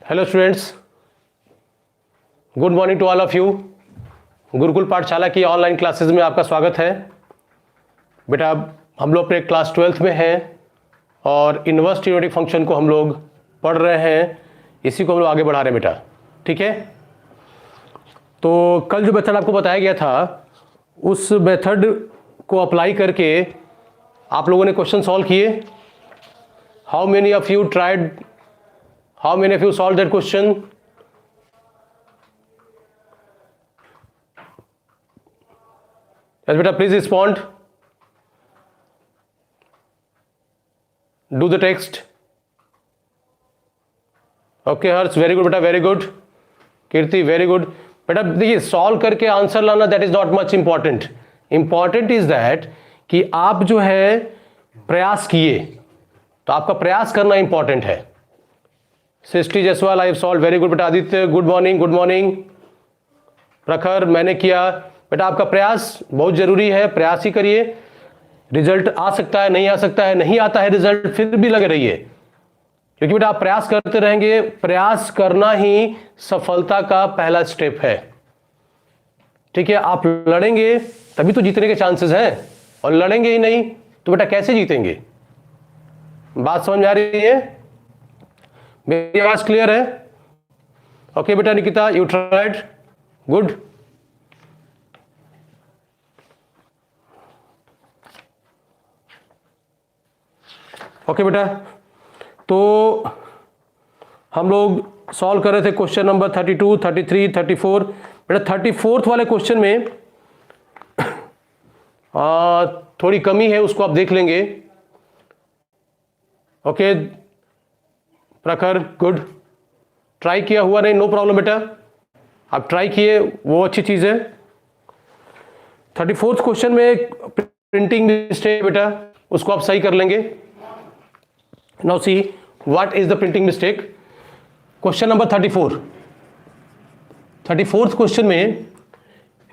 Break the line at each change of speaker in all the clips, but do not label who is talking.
Hello students, good morning to all of you. Gurukul Pathshala की online classes में आपका स्वागत है। बेटा हम लोग अपने क्लास 12th में हैं और इन्वर्स ट्रिग्नोमेट्रिक फंक्शन को हम लोग पढ़ रहे हैं, इसी को हम लोग आगे बढ़ा रहे हैं बेटा, ठीक है। तो कल जो मेथड आपको बताया गया था उस मेथड को अप्लाई करके आप लोगों ने क्वेश्चन सॉल्व किए। How many of you tried, how many of you solve that question? Yes, beta, please respond. Do the text. Okay, Harsh, very good बेटा, वेरी गुड। कीर्ति, वेरी गुड बेटा। देखिए, solve करके answer लाना that is not much important. Important is that कि आप जो है प्रयास किए, तो आपका प्रयास करना इंपॉर्टेंट है। Srishti Jaswal, I have solve, very good बेटा। Aditya, good morning, good morning. Prakhar, मैंने किया। बेटा आपका प्रयास बहुत जरूरी है, प्रयास ही करिए। रिजल्ट आ सकता है, नहीं आ सकता है, नहीं आता है रिजल्ट, फिर भी लगे रहिए, क्योंकि बेटा आप प्रयास करते रहेंगे। प्रयास करना ही सफलता का पहला स्टेप है, ठीक है। आप लड़ेंगे तभी तो जीतने के चांसेस हैं, और लड़ेंगे ही नहीं तो बेटा कैसे जीतेंगे? बात समझ में आ रही है? मेरी आवाज क्लियर है? ओके बेटा। Nikita, you tried, good. Okay बेटा, तो हम लोग सॉल्व कर रहे थे क्वेश्चन नंबर 32, 33, 34। बेटा 34th वाले क्वेश्चन में थोड़ी कमी है, उसको आप देख लेंगे। ओके प्रखर, गुड। ट्राई किया हुआ नहीं, नो प्रॉब्लम बेटा, आप ट्राई किए, वो अच्छी चीज है। 34th क्वेश्चन में प्रिंटिंग मिस्टेक बेटा, उसको आप सही कर लेंगे। Now see what is the printing mistake. Question number 34. 34th question में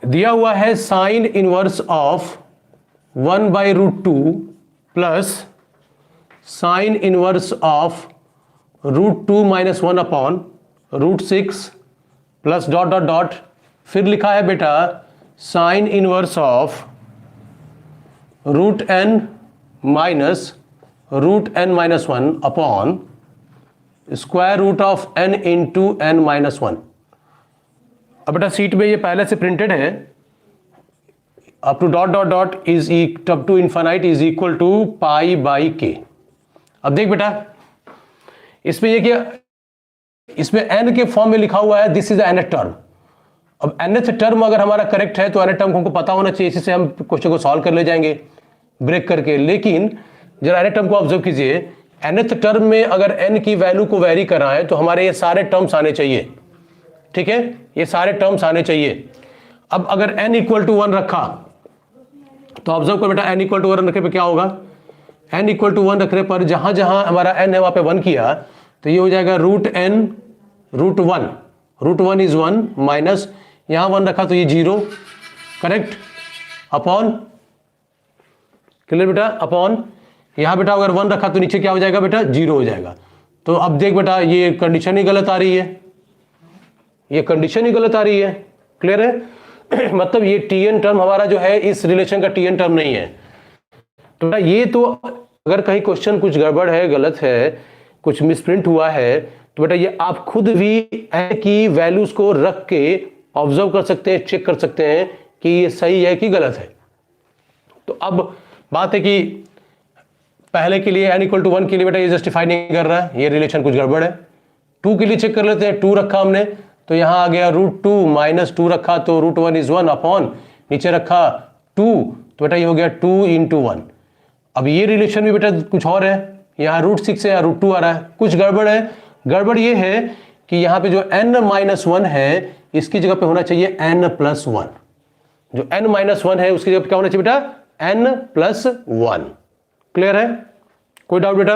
दिया हुआ है sine inverse of 1 by √2 plus sine inverse of √2 - 1 upon √6 plus dot dot dot, फिर लिखा है बेटा sine inverse of √n minus √n-1 upon square root of n into n-1। अब बेटा सीट में ये पहले से प्रिंटेड है, up to dot dot dot is up to infinite is equal to pi by के। अब देख बेटा, इसमें ये क्या, इसमें n के फॉर्म में लिखा हुआ है दिस इज nth टर्म। अब nth टर्म अगर हमारा करेक्ट है तो nth टर्म हमको पता होना चाहिए, इससे हम क्वेश्चन को सॉल्व कर ले जाएंगे ब्रेक करके। लेकिन जरा nth टर्म को ऑब्जर्व कीजिए, nth टर्म में अगर n की वैल्यू को वेरी कराएं तो हमारे ये सारे टर्म्स आने चाहिए, ठीक है, ये सारे टर्म्स आने चाहिए। अब अगर n इक्वल टू 1 रखा तो ऑब्जर्व कर बेटा, n इक्वल टू 1 रखने पे क्या होगा? n इक्वल टू 1 रखने पर जहां जहां हमारा n है वहां पे 1 किया तो ये हो जाएगा √n √1। √1 इज 1 माइनस यहां 1 रखा तो ये 0, करेक्ट, अपॉन, क्लियर बेटा, अपॉन यहां बेटा अगर 1 रखा तो नीचे क्या हो जाएगा बेटा? 0 हो जाएगा। तो अब देख बेटा, ये कंडीशन ही गलत आ रही है, ये कंडीशन ही गलत आ रही है, क्लियर है? मतलब ये tn टर्म हमारा जो है इस रिलेशन का tn टर्म नहीं है। तो बेटा ये तो अगर कहीं क्वेश्चन कुछ गड़बड़ है, गलत है, कुछ मिसप्रिंट हुआ है, तो बेटा ये आप खुद भी n की वैल्यूज को रख के ऑब्जर्व कर सकते हैं, चेक कर सकते हैं कि ये सही है कि गलत है। तो अब बात है कि पहले के लिए n इक्वल टू 1 के लिए बेटा ये जस्टिफाई नहीं कर रहा है, ये रिलेशन कुछ गड़बड़ है। 2 के लिए चेक कर लेते हैं, 2 रखा हमने तो यहां आ गया √2 माइनस 2 रखा तो √1 इज 1 अपॉन नीचे रखा 2 तो बेटा ये हो गया 2 × 1। अब ये रिलेशन भी बेटा कुछ और है, यहाँ √6 है, यहाँ √2 आ रहा है, कुछ गड़बड़ है। गड़बड़ ये है कि यहाँ पे जो n-1 है इसकी जगह पे होना चाहिए n+1। जो n-1 है उसकी जगह पे क्या होना चाहिए बेटा? n+1। क्लियर है? कोई डाउट बेटा?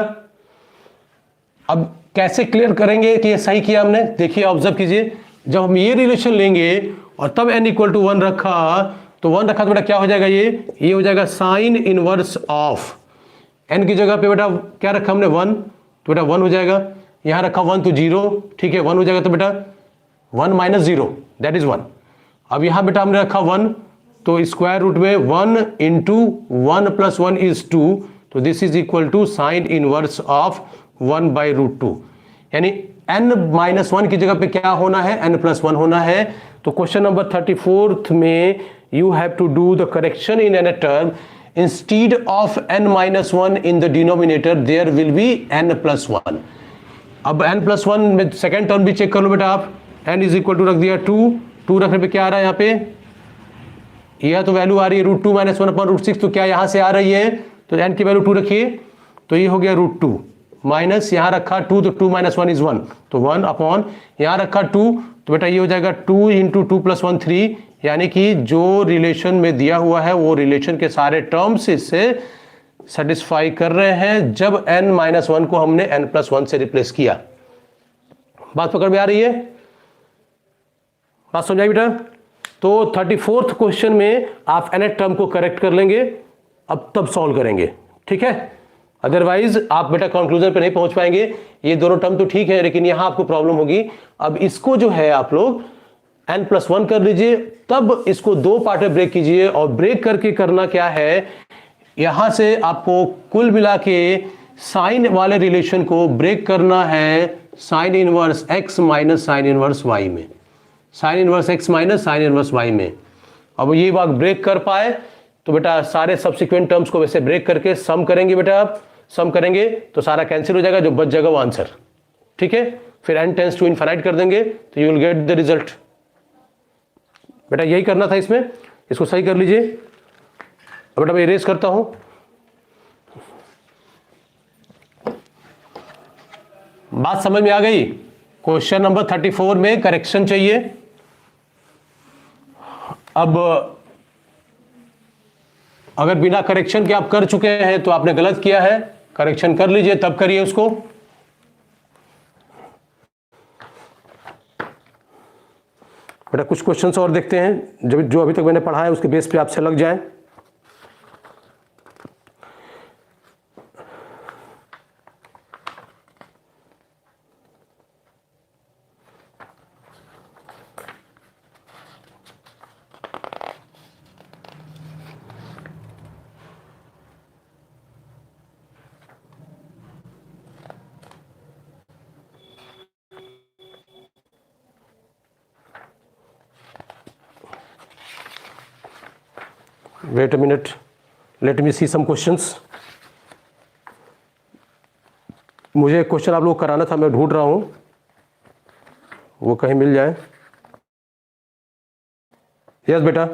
अब कैसे क्लियर करेंगे कि ये सही किया हमने? देखिए ऑब्जर्व कीजिए, जब हम ये रिलेशन लेंगे और तब n इक्वल टू 1 रखा तो 1 रखा तो बेटा क्या हो जाएगा? ये हो जाएगा साइन इनवर्स ऑफ n की जगह पे बेटा क्या रखा हमने? 1, तो बेटा 1 हो जाएगा। यहाँ रखा 1 तो 0, ठीक है 1 हो जाएगा, तो बेटा 1 माइनस 0 दैट इज 1। अब यहाँ बेटा हमने रखा 1, तो स्क्वायर रूट में 1 इंटू 1 प्लस 1 इज 2, तो this is equal to sine inverse of 1 by root 2, यानी n माइनस 1 की जगह पे क्या होना है, n प्लस 1 होना है। तो क्वेश्चन नंबर 34 में you have to do the correction in N term, instead of n minus 1 in the denominator there will be n plus 1। अब n प्लस 1 में सेकेंड टर्म भी चेक कर लो बेटा आप, n इज इक्वल टू रख दिया 2 रखने पे क्या आ रहा है यहाँ पे, यह तो वैल्यू आ रही है रूट 2 माइनस 1 अपॉन रूट 6, तो क्या यहाँ से आ रही है, तो n की वैल्यू 2 रखिए, तो ये हो गया रूट 2 माइनस यहाँ रखा 2, तो 2 माइनस 1 इज 1, तो 1 अपॉन यहाँ रखा 2, तो बेटा ये हो जाएगा 2 इंटू 2 प्लस 1 3, यानी कि जो रिलेशन में दिया हुआ है वो रिलेशन के सारे टर्म्स इससे सेटिस्फाई कर रहे हैं जब n माइनस 1 को हमने n प्लस 1 से रिप्लेस किया। बात पकड़ में आ रही है, बात समझाई बेटा। तो 34th क्वेश्चन में आप nth टर्म को करेक्ट कर लेंगे, अब तब सॉल्व करेंगे, ठीक है, अदरवाइज आप बेटा कंक्लूजन पे नहीं पहुंच पाएंगे। ये दोनों टर्म तो ठीक है, लेकिन यहां आपको प्रॉब्लम होगी। अब इसको जो है आप लोग n प्लस 1 कर लीजिए, तब इसको दो पार्ट में ब्रेक कीजिए, और ब्रेक करके करना क्या है, यहां से आपको कुल मिला के साइन वाले रिलेशन को ब्रेक करना है sine inverse x minus sine inverse y में, sine inverse x minus sine inverse y में। अब ये बात ब्रेक कर पाए तो बेटा सारे सब्सिक्वेंट टर्म्स को वैसे ब्रेक करके सम करेंगे बेटा, आप सम करेंगे तो सारा कैंसिल हो जाएगा, जो बच जाएगा वो आंसर, ठीक है। फिर n टेंस टू इनफाइनाइट कर देंगे तो you will get the result. बेटा यही करना था इसमें, इसको सही कर लीजिए। अब बेटा मैं इरेज करता हूं, बात समझ में आ गई। क्वेश्चन नंबर 34 में करेक्शन चाहिए। अब अगर बिना करेक्शन के आप कर चुके हैं तो आपने गलत किया है, करेक्शन कर लीजिए तब करिए उसको। बेटा कुछ क्वेश्चंस और देखते हैं जो अभी तक मैंने पढ़ा है उसके बेस पे आपसे लग जाए। Wait a minute, let me see some questions. मुझे एक क्वेश्चन आप लोग कराना था, मैं ढूंढ रहा हूं वो कहीं मिल जाए। यस बेटा,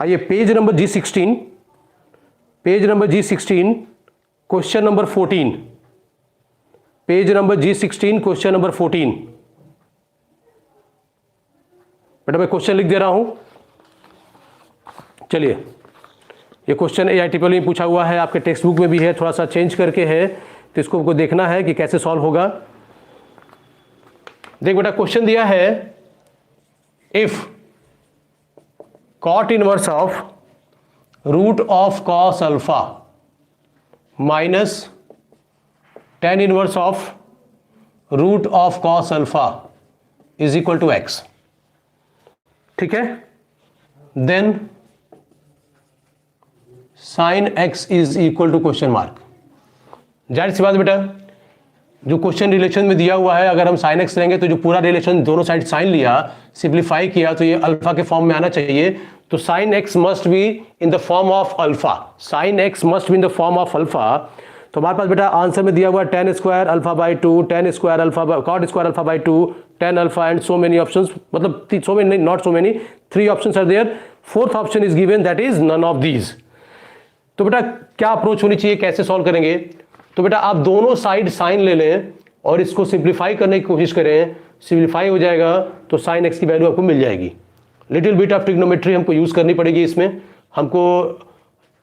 आइए page number G16, page number G16 question number 14, page number G16 question number 14। बेटा मैं क्वेश्चन लिख दे रहा हूं, चलिए। ये क्वेश्चन AITPL में पूछा हुआ है, आपके टेक्स्ट बुक में भी है, थोड़ा सा चेंज करके है, तो इसको आपको देखना है कि कैसे सॉल्व होगा। देख बेटा क्वेश्चन दिया है, if cot inverse of root of cos alpha minus tan inverse of root of cos alpha is equal to X, ठीक है, then sine X is equal to question mark. जाहिर सी बात बेटा, जो क्वेश्चन रिलेशन में दिया हुआ है, अगर हम साइन एक्स लेंगे तो जो पूरा रिलेशन दोनों साइड साइन लिया, सिंप्लीफाई किया, तो ये अल्फा के फॉर्म में आना चाहिए। तो sine x must be in the form of alpha, sine x must be in the form of alpha. तो हमारे पास बेटा आंसर में दिया हुआ ten square alpha by 2, ten square alpha cot square alpha by 2, 10 alpha and so many options, मतलब so many not so many, 3 options are there, fourth option is given that is none of these. तो बेटा क्या approach होनी चाहिए, कैसे solve करेंगे? तो बेटा आप दोनों साइड साइन ले लें और इसको सिंप्लीफाई करने की कोशिश करें, सिंप्लीफाई हो जाएगा तो साइन एक्स की वैल्यू आपको मिल जाएगी। लिटिल बिट ऑफ ट्रिग्नोमेट्री हमको यूज करनी पड़ेगी इसमें, हमको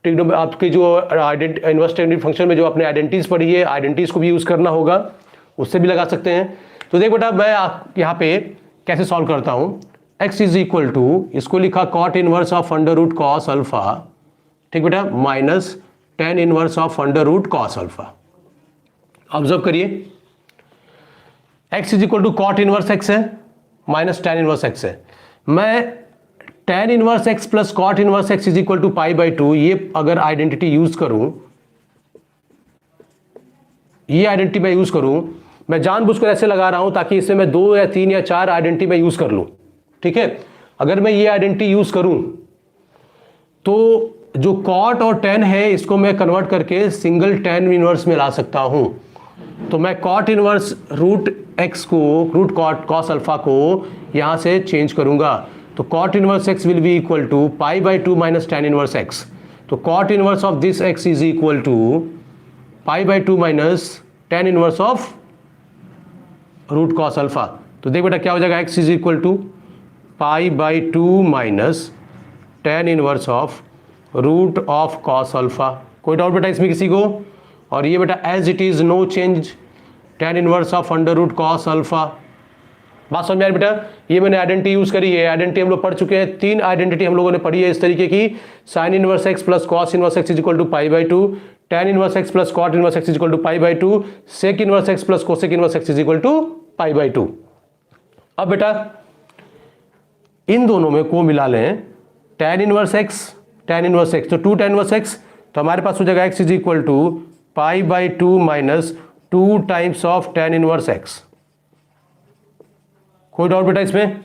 आपके जो इन्वर्स फंक्शन में जो आपने आइडेंटिटीज पढ़ी है, आइडेंटिटीज को भी यूज करना होगा, उससे भी लगा सकते हैं। तो देख बेटा मैं यहाँ पे कैसे सॉल्व करता हूँ। x इज इक्वल टू, इसको लिखा cot inverse of under root cos alpha, ठीक बेटा, minus tan inverse of under root cos alpha. Observe करिए, x is equal to cot inverse x है माइनस tan इनवर्स x है। मैं tan inverse x plus cot inverse x is equal to pi by two, ये अगर identity use करूं, ये identity मैं use करूं, मैं जानबूझकर ऐसे लगा रहा हूं ताकि इसमें मैं 2 या 3 या 4 आइडेंटिटी मैं यूज कर लूं। ठीक है, अगर मैं ये आइडेंटिटी यूज करूं तो जो कॉट और tan है इसको मैं कन्वर्ट करके सिंगल tan इनवर्स में ला सकता हूं। तो मैं कॉट इनवर्स रूट x को, रूट कॉट कॉस अल्फा को यहां से चेंज करूंगा। तो cot inverse x will be equal to pi by two minus tan inverse x। तो cot inverse of this x is equal to pi by two minus tan inverse of root cos alpha. तो देख बेटा क्या हो जाएगा, x is equal to pi by two minus tan inverse of root of cos alpha. कोई doubt बेटा इसमें किसी को? और ये बेटा as it is no change tan inverse of under root cos alpha. बात समझ में आ रही बेटा? ये मैंने आइडेंटिटी यूज करी है, आइडेंटिटी हम लोग पढ़ चुके हैं, 3 आइडेंटिटी हम लोगों ने पढ़ी है इस तरीके की, sine inverse x plus cos inverse x is equal to pi by two, tan inverse x plus cot inverse x is equal to pi by two, sec inverse x plus cosec inverse x is equal to pi by two. अब बेटा इन दोनों में को मिला लें, tan inverse x तो 2 tan inverse x, तो हमारे पास हो जाएगा x is equal to pi by two minus 2 times of tan inverse x. कोई डाउट बेटा इसमें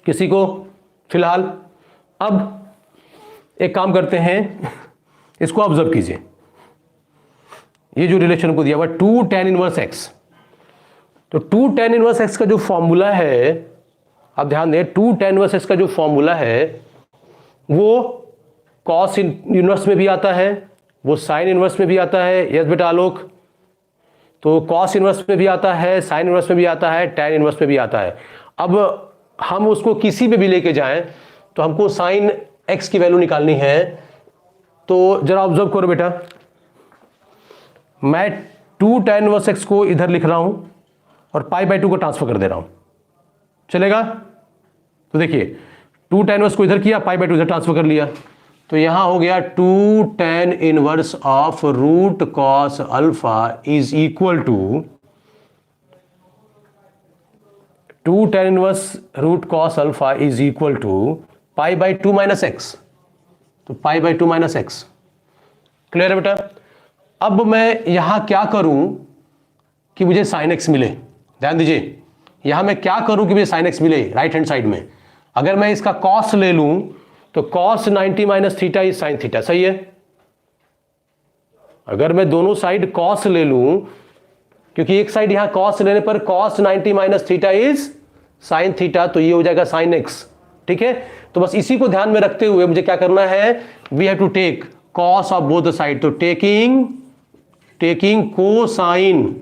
किसी को? फिलहाल अब एक काम करते हैं, इसको ऑब्जर्व कीजिए, ये जो रिलेशन को दिया हुआ 2 tan इनवर्स एक्स, तो 2 tan इनवर्स एक्स का जो फॉर्मूला है, आप ध्यान दें, 2 tan इनवर्स एक्स का जो फॉर्मूला है वो कॉस इनवर्स में भी आता है, वो साइन इनवर्स में भी आता है। यस बेटा आलोक, तो कॉस इनवर्स में भी आता है, साइन इनवर्स में भी आता है, tan इनवर्स में भी आता है। अब हम उसको किसी में भी लेके जाएं तो हमको साइन x की वैल्यू निकालनी है। तो जरा ऑब्जर्व करो बेटा, मैं 2 tan इनवर्स x को इधर लिख रहा हूं और पाई बाई टू को ट्रांसफर कर दे रहा हूं, चलेगा? तो देखिए 2 tan इनवर्स को इधर किया, पाई बाई टू इधर ट्रांसफर कर लिया, तो यहां हो गया 2 tan inverse of root cos alpha is equal to 2 tan inverse root cos alpha is equal to pi by two minus x. तो pi by two minus x, clear है बेटा? अब मैं यहां क्या करूं कि मुझे साइन एक्स मिले, ध्यान दीजिए, यहां मैं क्या करूं कि मुझे साइन एक्स मिले राइट हैंड साइड में। अगर मैं इसका कॉस ले लूं तो cos 90 minus theta is sine theta, सही है? अगर मैं दोनों साइड cos ले लूं, क्योंकि एक साइड यहां cos लेने पर cos 90 minus theta is sine theta, तो ये हो जाएगा साइन एक्स। ठीक है, तो बस इसी को ध्यान में रखते हुए मुझे क्या करना है, we have to take cos of both the side. तो taking cosine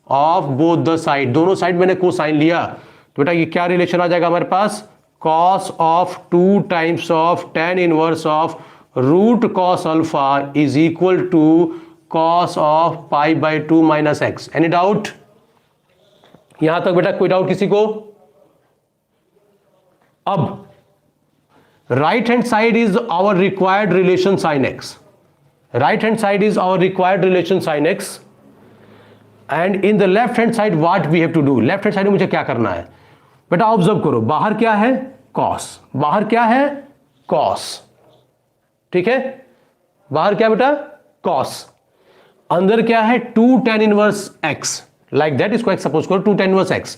of both the side, दोनों साइड मैंने कोसाइन लिया, तो बेटा ये क्या रिलेशन आ जाएगा हमारे पास, cos of 2 times of tan inverse of root cos alpha is equal to cos of pi by two minus x. Any doubt यहां तक बेटा? कोई डाउट किसी को? अब right hand side is our required relation sine x, right hand side is our required relation sine x, and in the left hand side what we have to do, left hand side में मुझे क्या करना है बेटा? Observe करो, बाहर क्या है cos, बाहर क्या है cos, ठीक है, बाहर क्या बेटा cos, अंदर क्या है 2 tan inverse x, like that, इसको x सपोज करो 2 tan inverse x।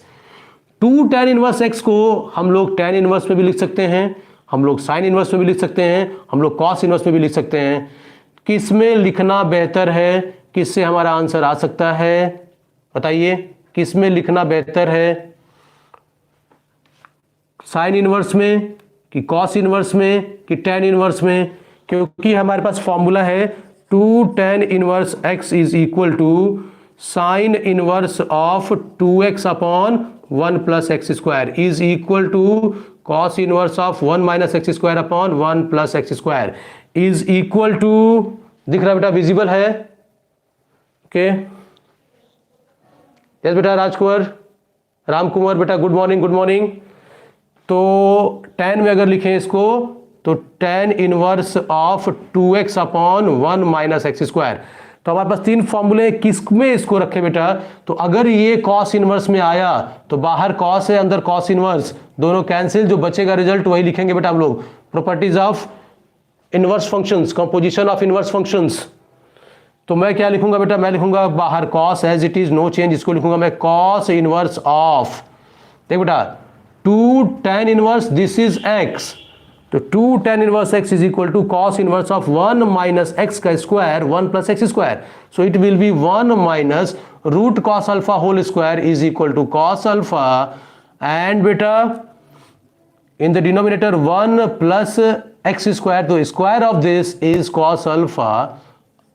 2 tan inverse x को हम लोग tan इनवर्स में भी लिख सकते हैं, हम लोग साइन इनवर्स में भी लिख सकते हैं, हम लोग cos इनवर्स में भी लिख सकते हैं। किस में लिखना बेहतर है, किससे हमारा आंसर आ सकता है बताइए, किस में लिखना बेहतर है, साइन इनवर्स में कि कॉस इनवर्स में कि tan इनवर्स में? क्योंकि हमारे पास फॉर्मूला है 2 tan inverse x is equal to sine inverse of 2x upon 1 plus x square is equal to cos inverse of 1 minus x square upon 1 plus x square is equal to, दिख रहा बेटा, visible है? Okay, yes बेटा राजकुमार, राम कुमार बेटा, good morning, good morning. तो tan में अगर लिखें इसको तो tan inverse of 2x upon 1 minus x square. तो हमारे पास तीन फॉर्मूले, किसमें इसको रखे बेटा? तो अगर ये cos इनवर्स में आया तो बाहर cos है, अंदर cos इनवर्स, दोनों कैंसिल, जो बचेगा रिजल्ट वही लिखेंगे बेटा हम लोग। Properties of inverse functions, composition of inverse functions. तो मैं क्या लिखूंगा बेटा? मैं लिखूंगा बाहर cos as it is, no change, इसको लिखूंगा मैं cos इनवर्स ऑफ, देख बेटा, 2 tan inverse, this is x, तो 2 tan inverse x is equal to cos inverse of 1 minus x का square 1 plus x square. So it will be 1 minus root cos alpha whole square is equal to cos alpha, and बेटा in the denominator 1 plus x square, तो square of this is cos alpha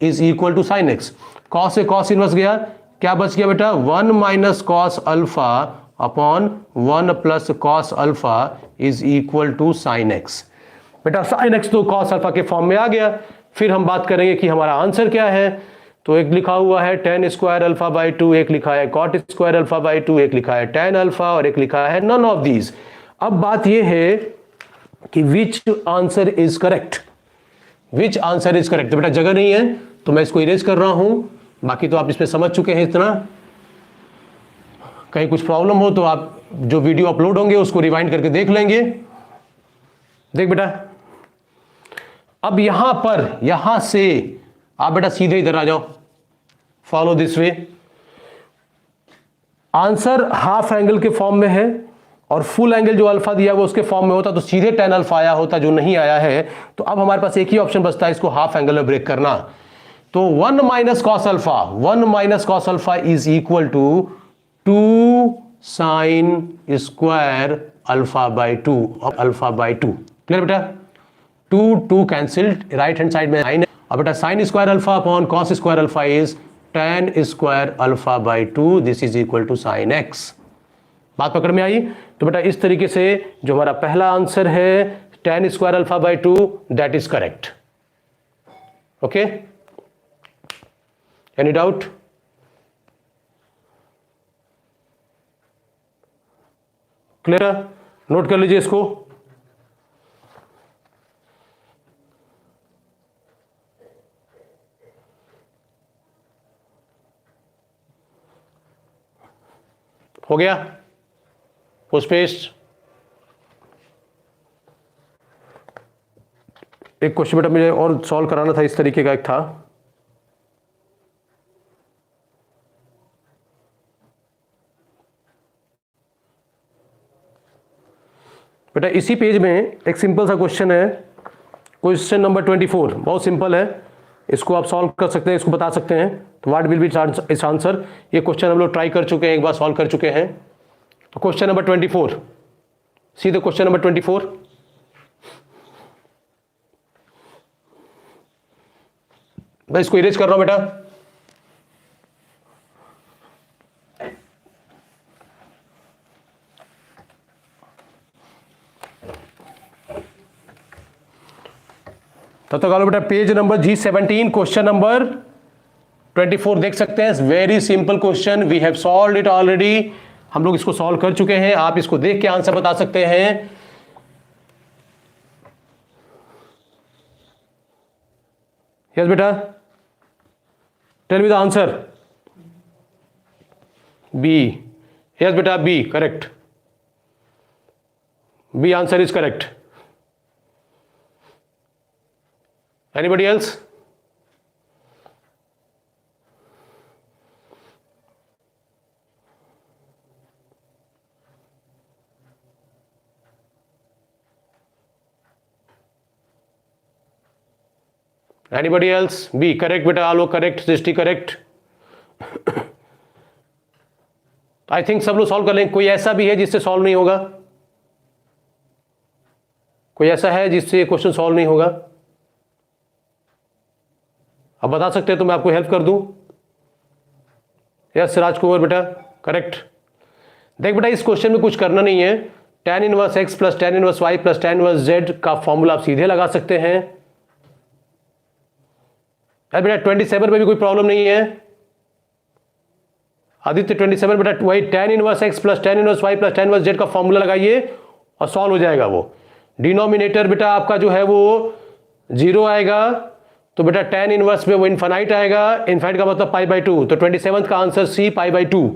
is equal to sin x। cos से cos inverse गया, क्या बच गया बेटा? 1 minus cos alpha upon 1 plus cos alpha is equal to sin x। बेटा sin x तो cos alpha के फॉर्म में आ गया। फिर हम बात करेंगे कि हमारा आंसर क्या है। तो एक लिखा हुआ है tan स्क्वायर अल्फा बाई 2, एक लिखा है cot स्क्वायर अल्फा बाई 2, एक लिखा है tan अल्फा और एक लिखा है नन ऑफ दीज। अब बात यह है कि विच answer is correct, which answer is correct. तो बेटा जगह नहीं है तो मैं इसको इरेज कर रहा हूं, बाकी तो आप इसमें समझ चुके हैं इतना। कहीं कुछ प्रॉब्लम हो तो आप जो वीडियो अपलोड होंगे उसको रिवाइंड करके देख लेंगे। देख बेटा, अब यहां पर, यहां से आप बेटा सीधे इधर आ जाओ, follow this way. Answer half angle के फॉर्म में है और फुल एंगल जो अल्फा दिया वो उसके फॉर्म में होता तो सीधे tan अल्फा आया होता, जो नहीं आया है। तो अब हमारे पास एक ही ऑप्शन बचता है इसको हाफ एंगल में ब्रेक करना। तो 1 minus cos alpha, 1 minus cos alpha is equal to 2 sine square alpha by 2, alpha by 2। Clear बेटा? 2 कैंसिल्ड, राइट हैंड साइड में साइन। अब बेटा sine square alpha upon cos square alpha is tan square alpha by 2, this is equal to sine x. बात पकड़ में आई? तो बेटा इस तरीके से जो हमारा पहला आंसर है tan square alpha by 2, that is correct. Okay, any doubt? Clear? Note कर लीजिए इसको। हो गया पोस्टपेस्ट। एक क्वेश्चन बेटा मुझे और सॉल्व कराना था, इस तरीके का एक था। बेटा इसी पेज में एक सिंपल सा क्वेश्चन है, क्वेश्चन नंबर 24, बहुत सिंपल है, इसको आप सॉल्व कर सकते हैं, इसको बता सकते हैं। तो व्हाट विल बी इस आंसर? ये क्वेश्चन हम लोग ट्राई कर चुके हैं, एक बार सॉल्व कर चुके हैं। तो क्वेश्चन नंबर 24, सीधे क्वेश्चन नंबर 24। मैं इसको इरेज कर रहा हूं बेटा। तब तक आलो बेटा page number G17, question number 24 देख सकते हैं। Very simple question, we have solved it already. हम लोग इसको सॉल्व कर चुके हैं, आप इसको देख के आंसर बता सकते हैं। यस बेटा, tell me the answer. B, yes बेटा B correct, B answer is correct. Anybody else? Anybody else? B correct बेटा, आलो correct, Srishti correct. I think सब लोग सॉल्व कर लेंगे। कोई ऐसा भी है जिससे सॉल्व नहीं होगा? कोई ऐसा है जिससे क्वेश्चन सॉल्व नहीं होगा? अब बता सकते हैं तो मैं आपको हेल्प कर दूं। यस राजकुमार बेटा करेक्ट। देख बेटा इस क्वेश्चन में कुछ करना नहीं है, tan inverse x plus tan inverse y plus tan inverse z का फॉर्मूला आप सीधे लगा सकते हैं। बेटा 27 में भी कोई प्रॉब्लम नहीं है। आदित्य 27 बेटा वही tan inverse x plus tan inverse y plus tan inverse z का फॉर्मूला लगाइए और सॉल्व हो जाएगा वो। डिनोमिनेटर बेटा आपका जो है वो 0 आएगा, तो बेटा tan इनवर्स में वो इनफाइनाइट आएगा, इनफाइनाइट का मतलब π/2, तो 27 का आंसर सी π/2।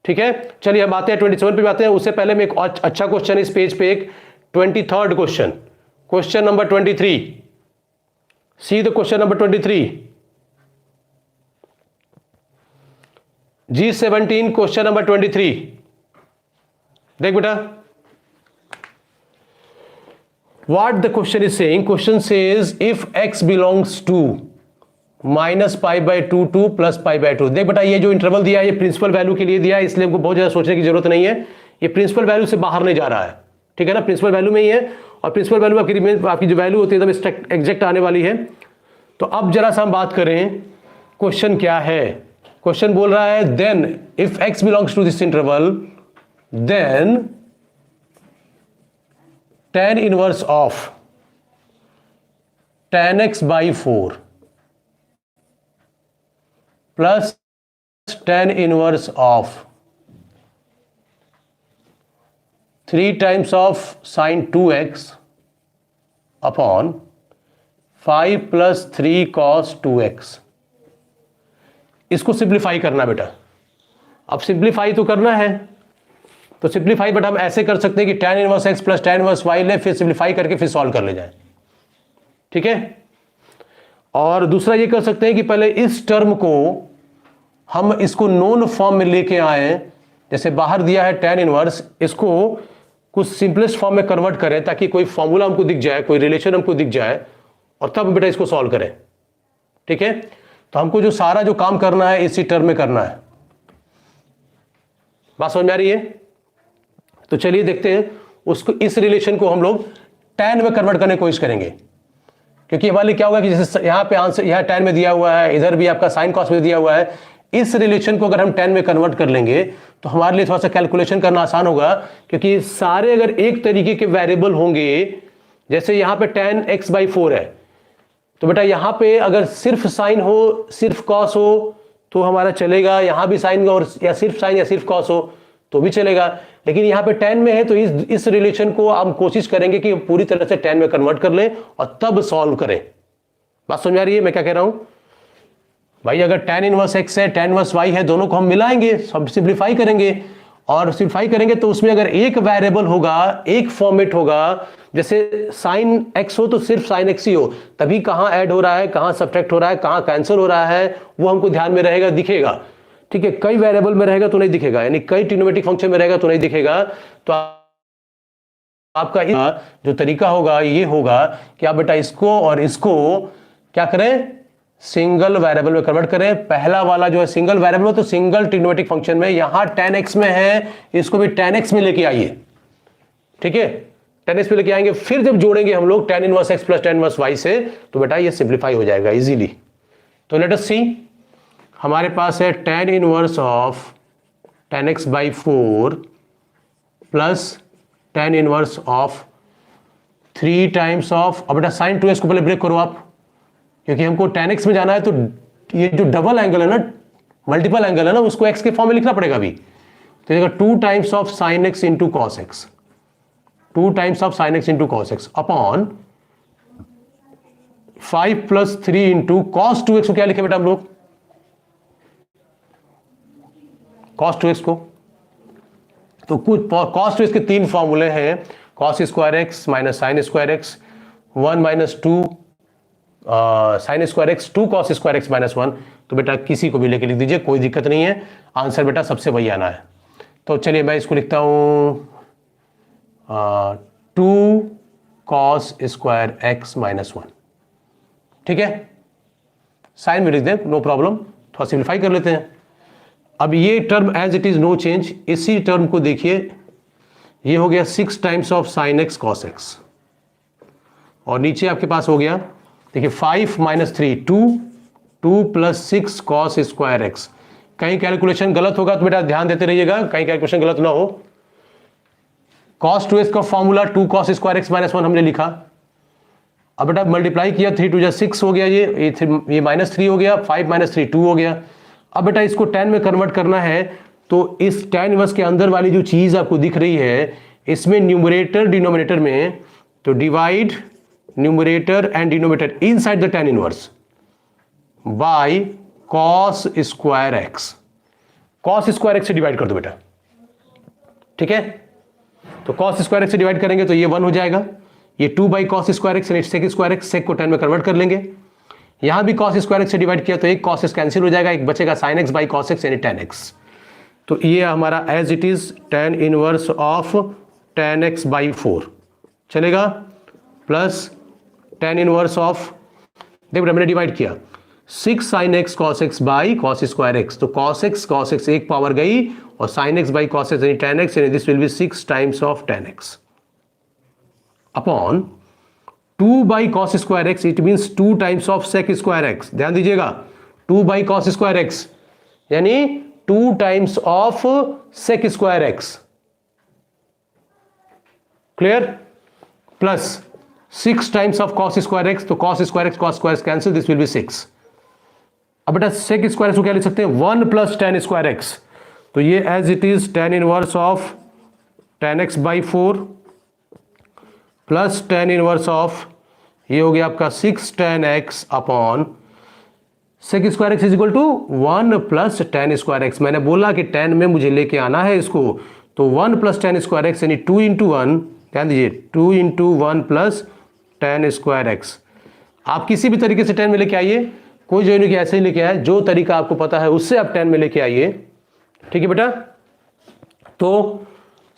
ठीक है, चलिए हम आते हैं 27 पे आते हैं। उससे पहले में एक अच्छा क्वेश्चन इस पेज पे, एक 23rd question, question number 23। See the question number 23 G17 question number 23। देख बेटा what the question is saying, question says if x belongs to -π/2 to +π/2। देख बेटा ये जो इंटरवल दिया है ये प्रिंसिपल वैल्यू के लिए दिया है, इसलिए हमको बहुत ज्यादा सोचने की जरूरत नहीं है, ये प्रिंसिपल वैल्यू से बाहर नहीं जा रहा है। ठीक है ना, प्रिंसिपल वैल्यू में ही है, और प्रिंसिपल वैल्यू आपकी जो वैल्यू होती है एकदम एग्जैक्ट आने वाली है। तो अब जरा सा हम बात करें क्वेश्चन क्या है। क्वेश्चन बोल रहा है then if x belongs to this interval then tan inverse of tan x/4 plus tan inverse of 3 times of sin 2x upon 5 + 3 cos 2x। इसको सिंप्लीफाई करना बेटा, अब सिंप्लीफाई तो करना है, तो सिंप्लीफाई बेटा हम ऐसे कर सकते हैं कि tan inverse x plus tan inverse y ले, फिर सिंप्लीफाई करके फिर सॉल्व कर ले जाए। ठीक है, और दूसरा ये कर सकते हैं कि पहले इस टर्म को हम इसको नोन फॉर्म में लेके आए, जैसे बाहर दिया है tan इनवर्स, इसको कुछ सिंपलेस्ट फॉर्म में कन्वर्ट करें ताकि कोई फॉर्मूला हमको दिख जाए, कोई रिलेशन हमको दिख जाए, और तब बेटा इसको सॉल्व करें। ठीक है, तो हमको जो सारा जो काम करना है इसी टर्म में करना है। बात समझ में आ रही है? तो चलिए देखते हैं उसको, इस रिलेशन को हम लोग tan में कन्वर्ट करने की कोशिश करेंगे, क्योंकि हमारे क्या होगा कि जैसे यहाँ पे आंसर यहाँ tan में दिया हुआ है, इधर भी आपका sin cos में दिया हुआ है, इस रिलेशन को अगर हम tan में कन्वर्ट कर लेंगे तो हमारे लिए थोड़ा सा कैलकुलेशन करना आसान होगा, क्योंकि सारे अगर एक तरीके के वेरिएबल होंगे, जैसे यहाँ पे tan x/4 है, तो बेटा यहाँ पे अगर सिर्फ साइन हो सिर्फ कॉस हो तो हमारा चलेगा, यहाँ भी साइन और या सिर्फ साइन या सिर्फ कॉस हो तो भी चलेगा, लेकिन यहाँ पे tan में है तो इस रिलेशन को हम कोशिश करेंगे कि पूरी तरह से tan में कन्वर्ट कर लें और तब सॉल्व करें। बात समझ आ रही है मैं क्या कह रहा हूं भाई? अगर tan इनवर्स x है tan इनवर्स y है, दोनों को हम मिलाएंगे, सब सिंप्लीफाई करेंगे, और सिंप्लीफाई करेंगे तो उसमें अगर एक वेरिएबल होगा, एक फॉर्मेट होगा, जैसे साइन x हो तो सिर्फ साइन x ही हो, तभी कहां ऐड हो रहा है, कहां सब्ट्रैक्ट हो रहा है, कहां कैंसिल हो रहा है, वो हमको ध्यान में रहेगा, दिखेगा। ठीक है, कई वेरिएबल में रहेगा तो नहीं दिखेगा, यानी कई ट्रिग्नोमेट्रिक फंक्शन में रहेगा तो नहीं दिखेगा। तो आपका जो तरीका होगा ये होगा कि आप बेटा इसको और इसको क्या करें, सिंगल वेरिएबल में कन्वर्ट करें। पहला वाला जो है सिंगल वेरिएबल में, तो सिंगल ट्रिग्नोमेट्रिक फंक्शन में, यहां tan x में है, इसको भी tan x में लेके आइए। ठीक है, tan x में लेके आएंगे, फिर जब जोड़ेंगे हम लोग tan inverse x plus tan inverse y से, तो बेटा ये सिंप्लीफाई हो जाएगा इजीली। तो लेट अस सी, हमारे पास है tan inverse of tan x/4 plus tan inverse of 3 times of, अब बेटा sin 2x को पहले ब्रेक करो आप, क्योंकि हमको tan x में जाना है, तो ये जो डबल एंगल है ना, मल्टीपल एंगल है ना, उसको x के फॉर्म में लिखना पड़ेगा अभी। तो देखो 2 times of sin x into cos x, 2 times of sin x into cos x upon 5 + 3 into cos 2x को क्या लिखे बेटा हम लोग, कॉस 2x को। तो कुछ कॉस 2x के 3 फॉर्मूले हैं, cos square x minus sine square x, 1 - 2 sine square x, 2 cos square x minus 1। तो बेटा किसी को भी लेके लिख दीजिए, कोई दिक्कत नहीं है, आंसर बेटा सबसे वही आना है। तो चलिए मैं इसको लिखता हूं 2 कॉस स्क्वायर एक्स माइनस 1। ठीक है, साइन में लिख दें, नो प्रॉब्लम, थोड़ा सिंप्लीफाई कर लेते हैं। अब ये term as it is no change, इसी टर्म को देखिए, ये हो गया 6 times of sine x cos x, और नीचे आपके पास हो गया देखिए 5 - 3 2 + 6 कॉस स्क्वायर एक्स। कहीं कैलकुलेशन गलत होगा तो बेटा ध्यान देते रहिएगा, कहीं कैलकुलेशन गलत ना हो। कॉस 2x का formula 2 cos square x minus 1 हमने लिखा, अब बेटा मल्टीप्लाई किया, 3 × 2 = 6 हो गया, ये -3 हो गया, 5 - 3 2 हो गया। अब बेटा इसको tan में कन्वर्ट करना है, तो इस tan इनवर्स के अंदर वाली जो चीज आपको दिख रही है, इसमें न्यूमरेटर डिनोमिनेटर में, तो divide numerator and denominator inside the tan inverse by cos square x. cos square x से डिवाइड कर दो बेटा, ठीक है। तो cos स्क्वायर एक्स से डिवाइड करेंगे तो ये 1 हो जाएगा, ये 2 बाई cos स्क्वायर एक्स यानी sec स्क्वायर एक्स, sec को tan में कन्वर्ट कर लेंगे। यहां भी cos स्क्वायर एक्स से डिवाइड किया तो एक cos एक्स कैंसिल हो जाएगा, एक बचेगा sin x by cos x यानी tan एक्स। तो ये हमारा as it is tan inverse of tan x by 4 चलेगा, प्लस tan इनवर्स ऑफ, देखो मैंने डिवाइड किया 6 sin x cos x by cos square x, तो cos x एक पावर गई और sin x by cos x यानी tan x, यानी this will B 6 times of tan x upon 2 by cos square x, it means 2 times of sec square x. ध्यान दीजिएगा 2 by cos square x यानी 2 times of sec square x, clear, plus 6 times of cos square x, तो cos square x cos square cancel, this will B 6। अब बेटा sec square x को क्या लिख सकते हैं, 1 प्लस tan स्क्वायर एक्स, तो ये as it is tan inverse of tan x by 4 plus tan inverse of, ये हो गया आपका 6 tan x upon sec square x is equal to 1 plus tan square x. मैंने बोला कि tan में मुझे लेके आना है इसको, तो 1 प्लस tan स्क्वायर एक्स यानी 2 इंटू 1, ध्यान दीजिए 2 into 1 plus tan square x. आप किसी भी तरीके से tan में लेके आइए, कोई जो नहीं कि ऐसे ही लेके आए, जो तरीका आपको पता है उससे आप tan में लेके आइए, ठीक है बेटा। तो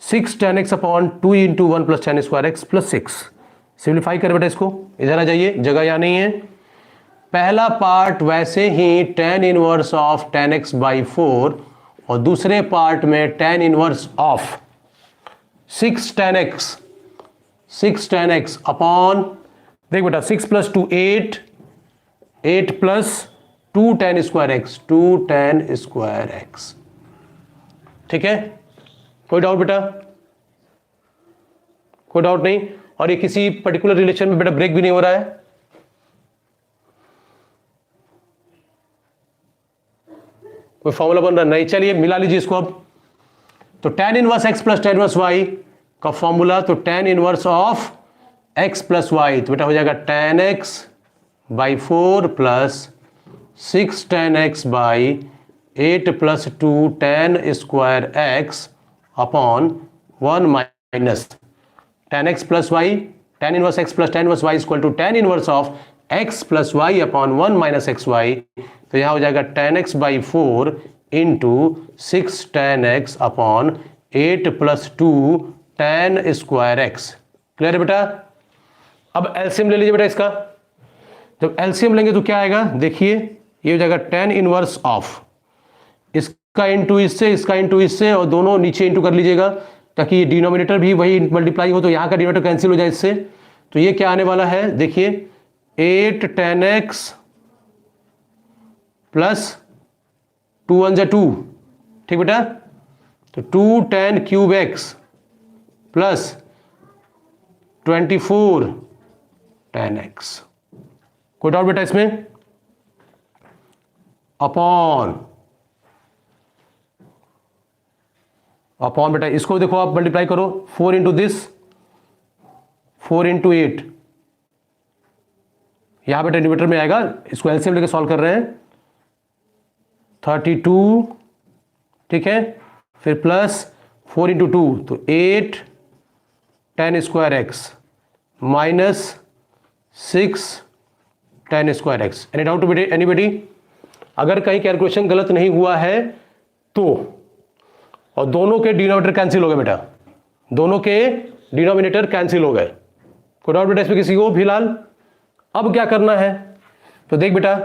6 tan x upon 2 into 1 plus tan square x plus 6, simplify कर बेटा इसको, इधर आ जाइए, जगह यहाँ नहीं है। पहला पार्ट वैसे ही tan inverse of tan x by 4 और दूसरे पार्ट में tan inverse of 6 tan x upon, देख बेटा 6 plus 2 8 plus 2 tan square x, 2 tan square x, ठीक है। कोई डाउट बेटा, कोई डाउट नहीं। और ये किसी पर्टिकुलर रिलेशन में बेटा ब्रेक भी नहीं हो रहा है, कोई फॉर्मूला बन रहा नहीं, चलिए मिला लीजिए इसको अब। तो tan inverse x plus tan inverse y का फॉर्मूला, तो tan inverse of x plus y, तो बेटा हो जाएगा tan x बाई 4 प्लस 6 tan x बाई 8 plus 2 tan square x upon 1 minus tan x plus y, tan inverse x plus tan inverse y equal to tan inverse of x plus y upon 1 minus x y, तो यहां हो जाएगा tan x बाई 4 into 6 tan x upon 8 plus 2 tan square x। Clear है बेटा। अब LCM ले लीजिए बेटा इसका, जब एलसीएम लेंगे तो क्या आएगा, देखिए ये हो जाएगा tan इनवर्स ऑफ, इसका इंटू इससे, इसका इंटू इससे, और दोनों नीचे इंटू कर लीजिएगा ताकि ये डिनोमिनेटर भी वही मल्टीप्लाई हो, तो यहाँ का डिनोमिनेटर कैंसिल हो जाए इससे। तो ये क्या आने वाला है, देखिए 8 tan x प्लस 2 1 जा 2, ठीक बेटा, तो 2 tan cube x plus 24 tan x। कोई डाउट बेटा इसमें, अपॉन बेटा इसको देखो आप मल्टीप्लाई करो, 4 इंटू दिस, 4 इंटू 8, यहां बेटा डिनोमिनेटर में आएगा, इसको एलसीएम लेके सॉल्व कर रहे हैं, 32, ठीक है, फिर प्लस 4 इंटू 2, तो 8 tan square x minus 6 tan square x. Any doubt anybody? अगर कहीं कैलकुलेशन गलत नहीं हुआ है तो, और दोनों के डिनोमिनेटर कैंसिल हो गए बेटा, दोनों के डिनोमिनेटर कैंसिल हो गए। कोई डाउट बेटा इसमें किसी को फिलहाल? अब क्या करना है, तो देख बेटा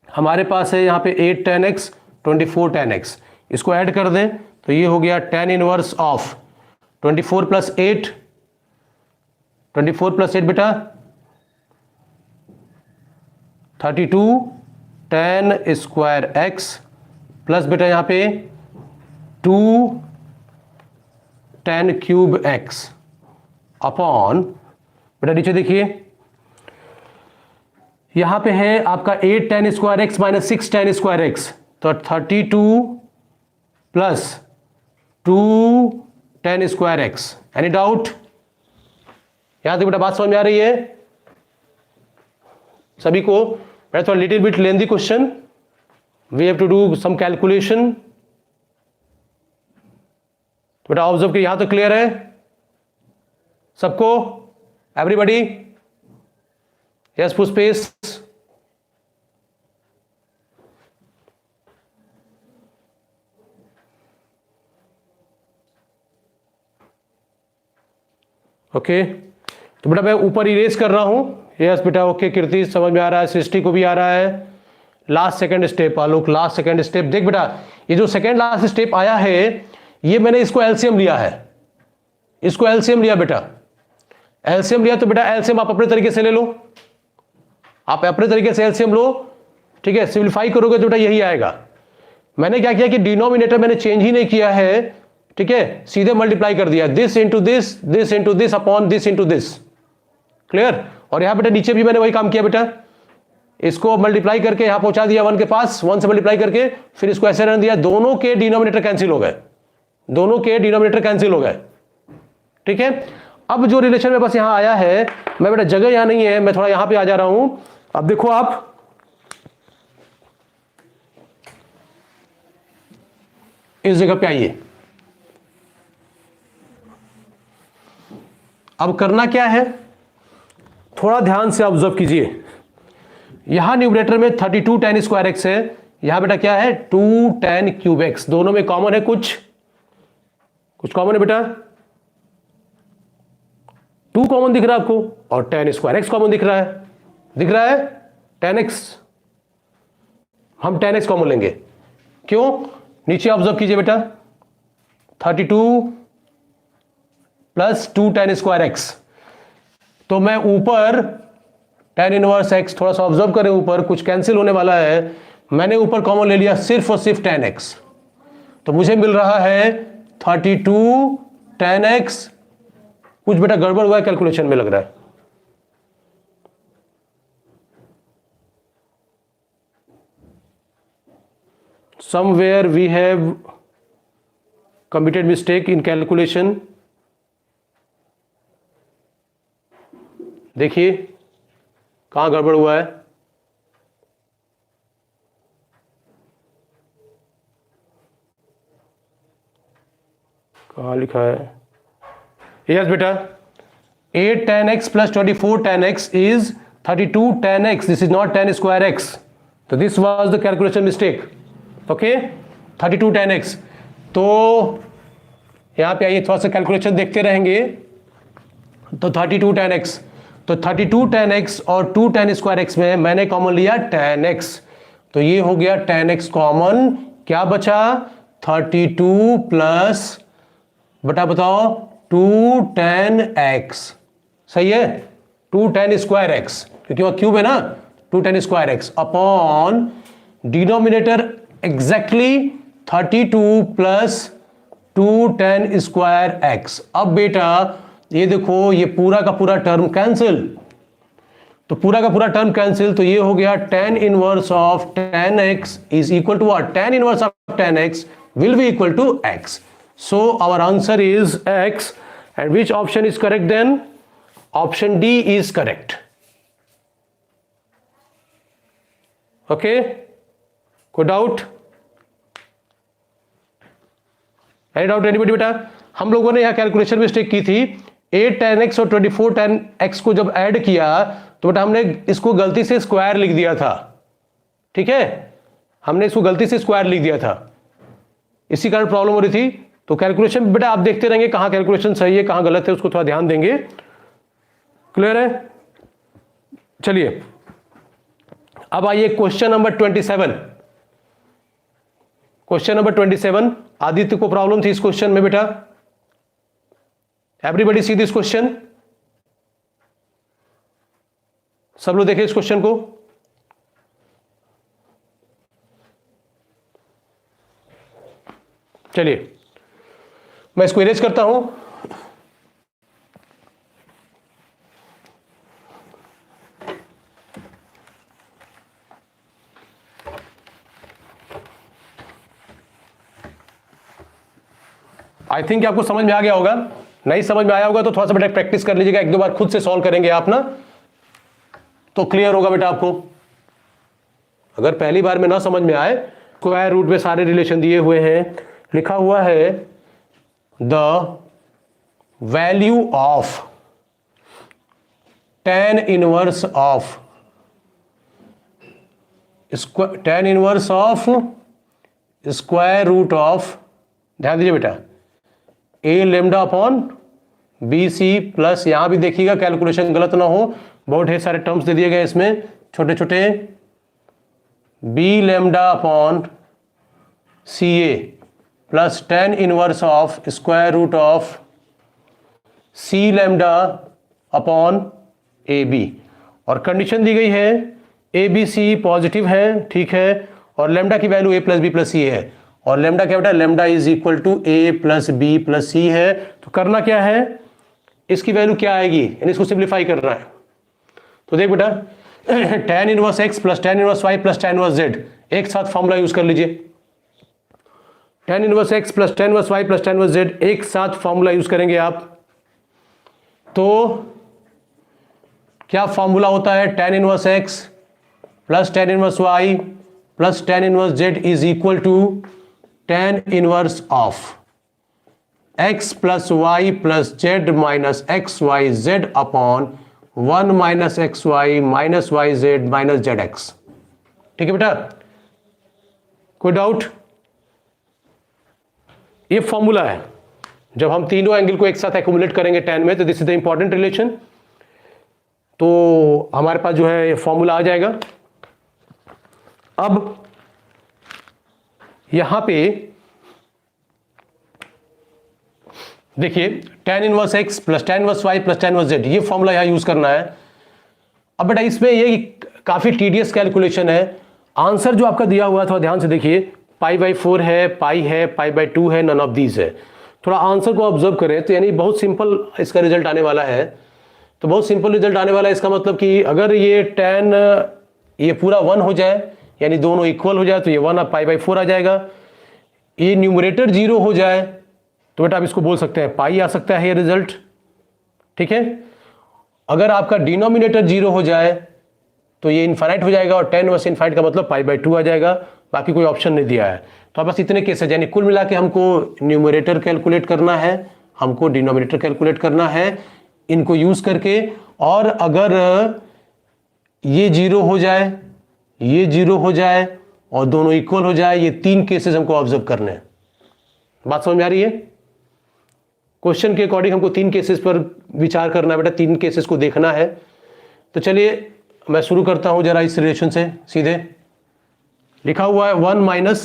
हमारे पास है यहाँ पे 8 tan x 24 tan x, इसको ऐड कर दें तो ये हो गया tan inverse of 24 plus 8, 24 plus 8 बेटा 32 tan स्क्वायर x प्लस बेटा यहाँ पे 2 tan क्यूब x अपॉन, बेटा नीचे देखिए यहां पे है आपका 8 tan square x minus 6 tan square x, तो 32 plus 2 10 square x. Any doubt? यहां तक बेटा बात समझ में आ रही है सभी को? बेटा थोड़ा little bit lengthy question, we have to do some calculation. बेटा ऑब्जर्व कि यहां तो क्लियर है सबको? एवरीबॉडी? यस पुष्पेश? ओके तो बेटा मैं ऊपर इरेज कर रहा हूं। यस बेटा ओके कीर्ति समझ में आ रहा है, सृष्टि को भी आ रहा है। लास्ट सेकंड स्टेप आलोक, लास्ट सेकंड स्टेप देख बेटा, ये जो सेकंड लास्ट स्टेप आया है ये मैंने इसको एलसीएम लिया है, इसको एलसीएम लिया बेटा। एलसीएम लिया तो बेटा एलसीएम आप अपने तरीके से ले लो, आप अपने तरीके से एलसीएम लो, ठीक है। सिंप्लीफाई करोगे तो बेटा यही आएगा। मैंने क्या किया कि डिनोमिनेटर मैंने चेंज ही नहीं किया है, ठीक है, सीधे मल्टीप्लाई कर दिया, this into this, this into this upon this into this. Clear? और यहां बेटा नीचे भी मैंने वही काम किया बेटा, इसको मल्टीप्लाई करके यहां पहुंचा दिया 1 के पास, 1 से मल्टीप्लाई करके फिर इसको ऐसे रहने दिया, दोनों के डिनोमिनेटर कैंसिल हो गए, दोनों के डिनोमिनेटर कैंसिल हो गए, ठीक है। अब जो रिलेशन में बस यहां आया है, मैं बेटा जगह यहां नहीं है, मैं थोड़ा यहां पे आ जा रहा हूं। अब देखो आप इस जगह पे आइए। अब करना क्या है, थोड़ा ध्यान से ऑब्जर्व कीजिए। यहां न्यूमरेटर में 32 tan स्क्वायर एक्स है, यहां बेटा क्या है 2 tan क्यूब एक्स, दोनों में कॉमन है, कुछ कॉमन है बेटा, 2 कॉमन दिख रहा है आपको और tan स्क्वायर एक्स कॉमन दिख रहा है, tan x, हम tan x कॉमन लेंगे। क्यों? नीचे ऑब्जर्व कीजिए बेटा, 32 प्लस 2 tan स्क्वायर एक्स, तो मैं ऊपर tan इनवर्स x, थोड़ा सा ऑब्जर्व करें, ऊपर कुछ कैंसिल होने वाला है, मैंने ऊपर कॉमन ले लिया सिर्फ और सिर्फ tan x, तो मुझे मिल रहा है 32 tan x। कुछ बेटा गड़बड़ हुआ है कैलकुलेशन में लग रहा है, somewhere we have committed mistake in calculation। देखिए कहां गड़बड़ हुआ है, कहां लिखा है? यस बेटा 8 tan x plus 24 tan x is 32 tan x, this is not tan square x, तो this was the calculation mistake, okay 32 tan x। तो यहां पे आइए थोड़ा सा कैलकुलेशन देखते रहेंगे, तो 32 tan x, तो 32 tan x और 2 tan स्क्वायर x में मैंने कॉमन लिया tan x, तो ये हो गया tan x कॉमन, क्या बचा 32 प्लस बटा बताओ 2 tan x, सही है, 2 tan स्क्वायर x, क्योंकि वह क्यूब है ना, 2 tan square x upon denominator exactly 32 plus 2 tan square x। अब बेटा ये देखो ये पूरा का पूरा टर्म कैंसिल, तो पूरा का पूरा टर्म कैंसिल, तो ये हो गया tan inverse of tan x is equal to what, tan inverse of tan x will be equal to x। So our answer is x, and which option is correct then? Option D is correct. Okay? कोई doubt? Any doubt anybody बेटा? हम लोगों ने यहाँ calculation mistake की थी, 8 tan x और 24 tan x को जब ऐड किया तो बेटा हमने इसको गलती से स्क्वायर लिख दिया था, ठीक है, हमने इसको गलती से स्क्वायर लिख दिया था, इसी कारण प्रॉब्लम हो रही थी। तो कैलकुलेशन बेटा आप देखते रहेंगे, कहां कैलकुलेशन सही है कहां गलत है, उसको थोड़ा ध्यान देंगे। क्लियर है? चलिए अब आइए question number 27। Question number 27, Aditya को प्रॉब्लम थी इस क्वेश्चन में बेटा। एवरीबॉडी सी दिस क्वेश्चन, सब लोग देखें इस क्वेश्चन को। चलिए मैं इसको इरेज करता हूं। आई थिंक आपको समझ में आ गया होगा। नहीं समझ में आया होगा तो थोड़ा सा बेटा प्रैक्टिस कर लीजिएगा, एक दो बार खुद से सॉल्व करेंगे आप ना, तो क्लियर होगा बेटा आपको। अगर पहली बार में ना समझ में आए, स्क्वायर रूट में सारे रिलेशन दिए हुए हैं, लिखा हुआ है the value of tan inverse of square root of, ध्यान दीजिए बेटा, a lambda upon b c plus, यहां भी देखिएगा कैलकुलेशन गलत ना हो, बहुत ढेर सारे टर्म्स दे दिए गए इसमें छोटे छोटे, b lambda upon c a plus tan inverse of square root of c lambda upon a b, और कंडीशन दी गई है ए बी सी पॉजिटिव है, ठीक है, और लेमडा की value a plus b plus c है, और लेमडा क्या बेटा, lambda is equal to a plus b plus c है। तो करना क्या है, इसकी वैल्यू क्या आएगी, यानी इसको सिंप्लीफाई करना है। तो देख बेटा tan inverse x plus tan inverse y plus tan inverse z, एक साथ फॉर्मूला यूज कर लीजिए। tan inverse x plus tan inverse y plus tan inverse z, एक साथ फॉर्मूला यूज करेंगे आप, तो क्या फॉर्मूला होता है, tan inverse x plus tan inverse y plus tan inverse z is equal to tan inverse of x plus y plus z minus x y z upon 1 minus x y minus y z minus z x. ठीक है बेटा, कोई doubt? ये formula है, जब हम तीनों angle को एक साथ एक्यूमुलेट करेंगे tan में, तो this is the important relation. तो हमारे पास जो है ये फॉर्मूला आ जाएगा। अब यहां पे देखिए tan inverse x plus tan inverse y plus tan inverse z, ये फॉर्मूला यहां यूज करना है। अब बेटा इसमें ये काफी टीडियस कैलकुलेशन है। आंसर जो आपका दिया हुआ है थोड़ा ध्यान से देखिए, π/4 है, पाई है, π/2 है, नन ऑफ दीज है। थोड़ा आंसर को ऑब्जर्व करें तो यानी बहुत सिंपल इसका रिजल्ट आने वाला है। तो बहुत सिंपल रिजल्ट आने वाला है, इसका मतलब कि अगर ये tan ये पूरा 1 हो जाए, यानी दोनों इक्वल हो जाए, तो ये 1 अब π/4 आ जाएगा। ये न्यूमरेटर 0 हो जाए तो बेटा आप इसको बोल सकते हैं पाई आ सकता है ये रिजल्ट, ठीक है। अगर आपका डिनोमिनेटर 0 हो जाए तो ये इनफाइनाइट हो जाएगा, और tan इनवर्स इनफाइनाइट का मतलब π/2 आ जाएगा। बाकी कोई ऑप्शन नहीं दिया है। तो बस इतने केस है, यानी कुल मिला के हमको न्यूमरेटर कैलकुलेट करना है, हमको डिनोमिनेटर कैलकुलेट करना है इनको यूज करके। और अगर ये 0 हो जाए, ये 0 हो जाए और दोनों इक्वल हो जाए, ये 3 केसेस हमको ऑब्जर्व करने हैं। बात समझ में आ रही है? क्वेश्चन के अकॉर्डिंग हमको 3 केसेस पर विचार करना है बेटा, 3 केसेस को देखना है। तो चलिए मैं शुरू करता हूं जरा इस रिलेशन से सीधे। लिखा हुआ है 1 minus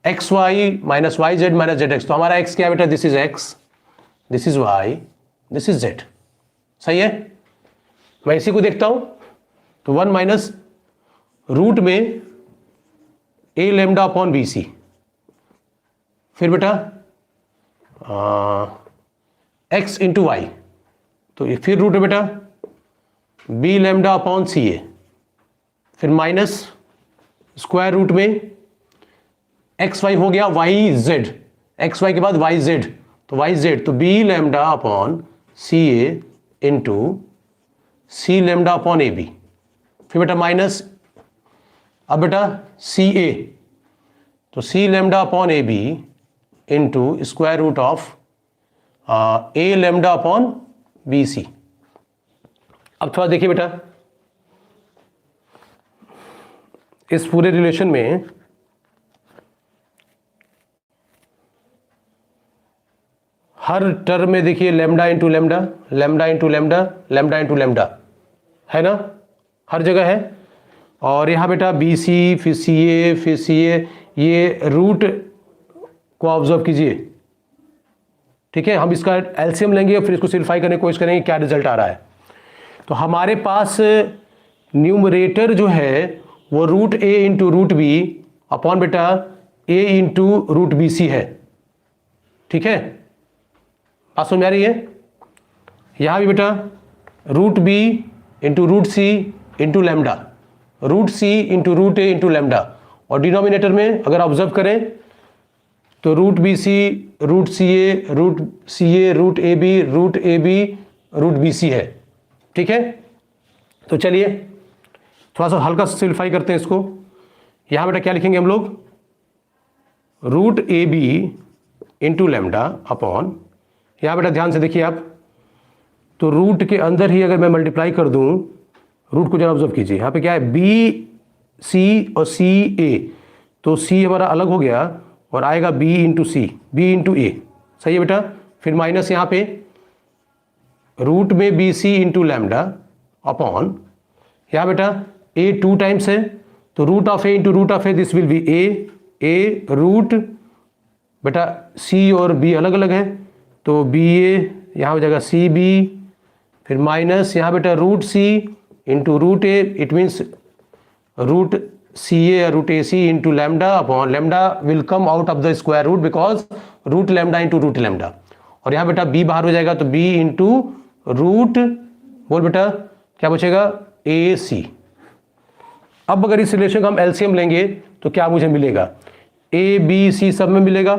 x y minus y z minus z x. तो हमारा x क्या है बेटा, this is x, this is y, this is z। सही है, मैं इसी को देखता हूं। तो 1 माइनस रूट में a lambda upon b c, फिर बेटा x इंटू वाई, तो ये फिर रूट है बेटा b lambda upon c a, फिर माइनस स्क्वायर रूट में एक्स वाई हो गया वाई जेड, एक्स वाई के बाद वाई जेड, तो वाई जेड, तो b lambda upon c a into c lambda upon a b, फिर बेटा माइनस, अब बेटा सी ए, तो c lambda upon a b into square root of a lambda upon b c. अब थोड़ा देखिए बेटा, इस पूरे रिलेशन में हर टर्म में देखिए lambda into lambda, lambda into lambda, lambda into lambda है ना, हर जगह है। और यहाँ बेटा बी सी, फिर सी ए, फिर सी ए, ये रूट को ऑब्जर्व कीजिए, ठीक है। हम इसका एलसीएम लेंगे और फिर इसको सिंप्लीफाई करने की कोशिश करेंगे क्या रिजल्ट आ रहा है। तो हमारे पास न्यूमरेटर जो है वो root a into root B upon बेटा ए इंटू रूट बी सी है, ठीक है। बात समझ में आ रही है? यहां भी बेटा root b into root c into lambda, root c into root a into lambda, और डिनोमिनेटर में अगर ऑब्जर्व करें तो root b c, root c a, root a b, root b c है। ठीक है, तो चलिए थोड़ा सा हल्का सिंप्लीफाई करते हैं इसको। यहां बेटा क्या लिखेंगे हम लोग, root a b into lambda upon, यहां बेटा ध्यान से देखिए आप, तो रूट के अंदर ही अगर मैं मल्टीप्लाई कर दूं, रूट को जरा ऑब्जर्व कीजिए, यहां पे क्या है, बी सी और सी ए, तो सी हमारा अलग हो गया और आएगा b into c, b into a, सही है बेटा। फिर माइनस यहाँ पे रूट में b c into lambda upon, यहाँ बेटा ए 2 टाइम्स है, तो root of a into root of a, this will be a root, बेटा सी और बी अलग अलग है, तो बी ए यहाँ हो जाएगा सी बी, फिर माइनस यहाँ बेटा root c into root a, it means root c a root a c into lambda upon, lambda will come out of the square root because root lambda into root lambda, और यहाँ बेटा B बाहर हो जाएगा, तो B into root, बोल बेटा क्या बचेगा, ए सी। अब अगर इस रिलेशन का हम एलसीएम लेंगे तो क्या मुझे मिलेगा, ए बी सी सब में मिलेगा,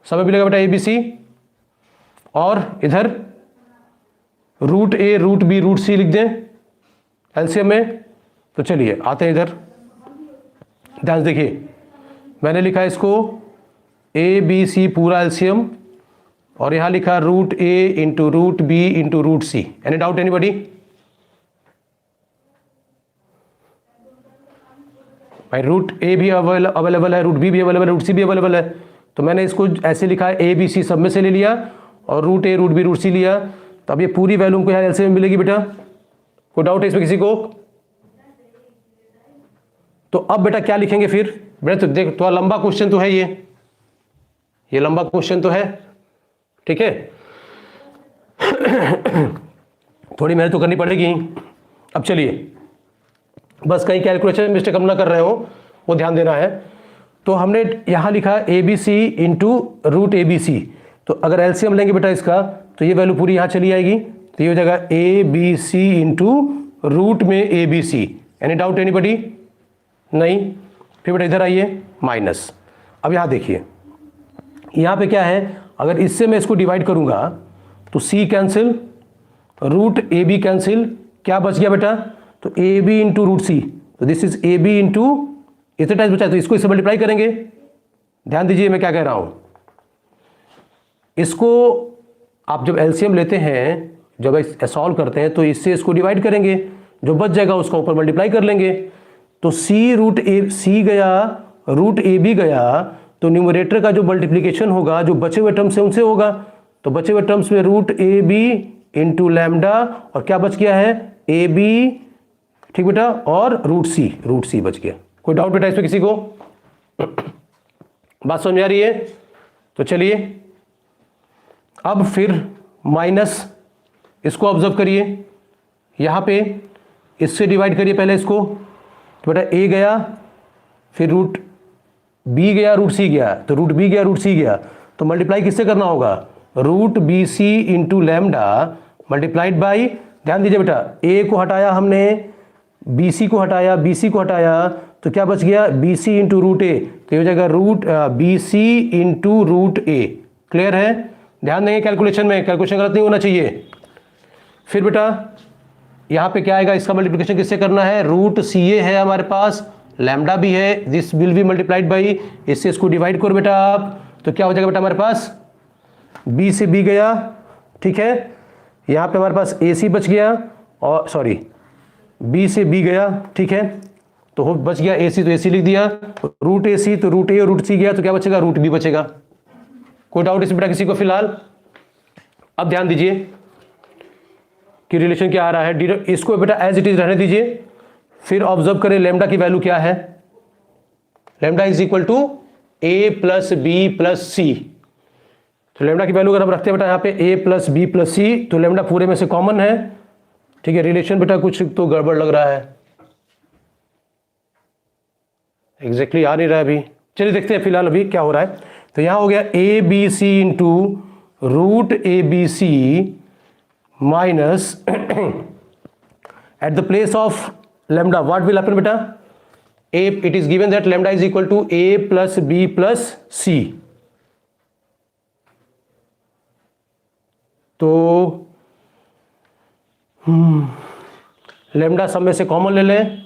सब में मिलेगा बेटा ए बी सी, और इधर रूट ए रूट बी रूट सी लिख दें एलसीएम में। तो चलिए आते हैं इधर, ध्यान से देखिए, मैंने लिखा है इसको ए बी सी पूरा एलसीएम, और यहां लिखा root a into root b into root c. Any doubt anybody? भाई रूट ए भी अवेलेबल है, रूट बी भी अवेलेबल है, रूट सी भी अवेलेबल है, तो मैंने इसको ऐसे लिखा है, ए बी सी सब में से ले लिया और रूट ए रूट बी रूट सी लिया, तो अब ये पूरी वैल्यू को यहाँ एलसीएम में मिलेगी बेटा। कोई डाउट है इसमें किसी को? तो अब बेटा क्या लिखेंगे फिर बेटा, तो देख थोड़ा लंबा क्वेश्चन तो है, ये लंबा क्वेश्चन तो है, ठीक है थोड़ी मेहनत तो करनी पड़ेगी। अब चलिए, बस कहीं कैलकुलेशन मिस्टेक हम ना कर रहे हो वो ध्यान देना है। तो हमने यहां लिखा a b c into root a b c, तो अगर एलसीएम लेंगे बेटा इसका, तो ये वैल्यू पूरी यहां चली आएगी, तो ये हो जाएगा a b c into root में a b c. Any doubt anybody? नहीं। फिर बेटा इधर आइए, माइनस। अब यहां देखिए, यहां पे क्या है, अगर इससे मैं इसको डिवाइड करूंगा तो c cancel, root a b cancel, क्या बच गया बेटा, तो a b into root c, तो this is a b into, इतने टाइम्स बचा है, तो इसको इससे मल्टीप्लाई करेंगे। ध्यान दीजिए मैं क्या कह रहा हूं, इसको आप जब एलसीएम लेते हैं, जब सॉल्व करते हैं, तो इससे इसको डिवाइड करेंगे, जो बच जाएगा उसका ऊपर मल्टीप्लाई कर लेंगे। तो सी रूट ए सी गया, रूट ए बी गया, तो न्यूमरेटर का जो मल्टीप्लीकेशन होगा, जो बचे हुए टर्म्स है उनसे होगा, तो बचे हुए टर्म्स में root a b into lambda, और क्या बच गया है, ए बी, ठीक बेटा, और रूट सी बच गया। कोई डाउट बेटा इसमें किसी को? बात समझ आ रही है? तो चलिए अब फिर माइनस, इसको ऑब्जर्व करिए, यहां पे इससे डिवाइड करिए पहले इसको, तो बेटा ए गया, फिर रूट बी गया, रूट सी गया, तो रूट बी गया, रूट सी गया, तो मल्टीप्लाई किससे करना होगा, root b c into lambda multiplied by, ध्यान दीजिए बेटा, ए को हटाया हमने, बी सी को हटाया, बी सी को हटाया, तो क्या बच गया, b c into root a, तो ये हो जाएगा root b c into root a. Clear है? ध्यान देंगे कैलकुलेशन में, कैलकुलेशन गलत नहीं होना चाहिए। फिर बेटा यहां पे क्या आएगा, इसका मल्टीप्लिकेशन किससे करना है, रूट सी ए है हमारे पास, लैम्डा भी है, this will B multiplied by, इससे इसको डिवाइड करो बेटा आप, तो क्या हो जाएगा बेटा हमारे पास, बी से बी गया, ठीक है, यहां पे हमारे पास ए सी बच गया, और सॉरी बी से बी गया, ठीक है, तो हो बच गया ए सी, तो ए सी लिख दिया, रूट ए सी, तो रूट ए और रूट सी गया, तो क्या बचेगा, रूट बी बचेगा। कोई डाउट इसमें बेटा किसी को फिलहाल? अब ध्यान दीजिए कि रिलेशन क्या आ रहा है, इसको बेटा एज इट इज रहने दीजिए, फिर ऑब्जर्व करें लैम्डा की वैल्यू क्या है, lambda is equal to a plus b plus c, तो लैम्डा की वैल्यू अगर हम रखते हैं बेटा यहाँ पे ए प्लस बी प्लस सी, तो लैम्डा पूरे में से कॉमन है, ठीक है। रिलेशन बेटा कुछ तो गड़बड़ लग रहा है, एग्जैक्टली आ नहीं रहा है अभी, चलिए देखते हैं फिलहाल अभी क्या हो रहा है। तो यहां हो गया a b c into root a b c minus at the place of lambda what will happen बेटा, uh, it is given that lambda is equal to a plus b plus c. तो lambda सब में से common ले लें,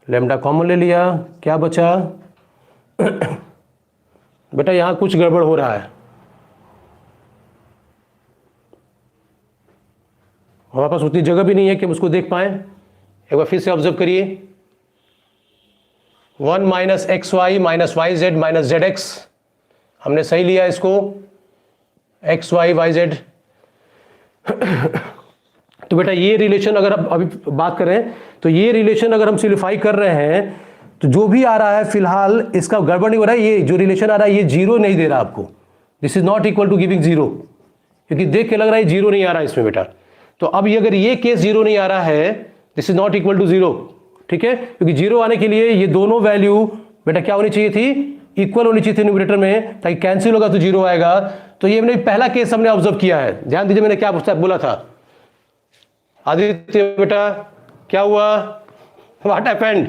lambda common ले लिया, क्या बचा बेटा यहां कुछ गड़बड़ हो रहा है, हमारे पास उतनी जगह भी नहीं है कि हम उसको देख पाए। एक बार फिर से ऑब्जर्व करिए, 1 minus x y minus y z minus z x, हमने सही लिया इसको, एक्स वाई वाई जेड। तो बेटा ये रिलेशन अगर हम अभी बात करें तो ये रिलेशन अगर हम सिम्प्लीफाई कर रहे हैं तो जो भी आ रहा है फिलहाल इसका गड़बड़ नहीं हो रहा है, ये जो रिलेशन आ रहा है ये जीरो नहीं दे रहा आपको, this is not equal to giving zero, क्योंकि देख के लग रहा है जीरो नहीं आ रहा है इसमें बेटा। तो अब ये अगर ये केस जीरो नहीं आ रहा है, this is not equal to zero, ठीक है, क्योंकि जीरो आने के लिए ये दोनों वैल्यू बेटा क्या होनी चाहिए थी, इक्वल होनी चाहिए थी न्यूमरेटर में, ताकि कैंसिल होगा तो जीरो आएगा। तो ये मैंने पहला केस हमने ऑब्जर्व किया है, ध्यान दीजिए मैंने क्या बोला था आदित्य बेटा, क्या हुआ, व्हाट हैपेंड।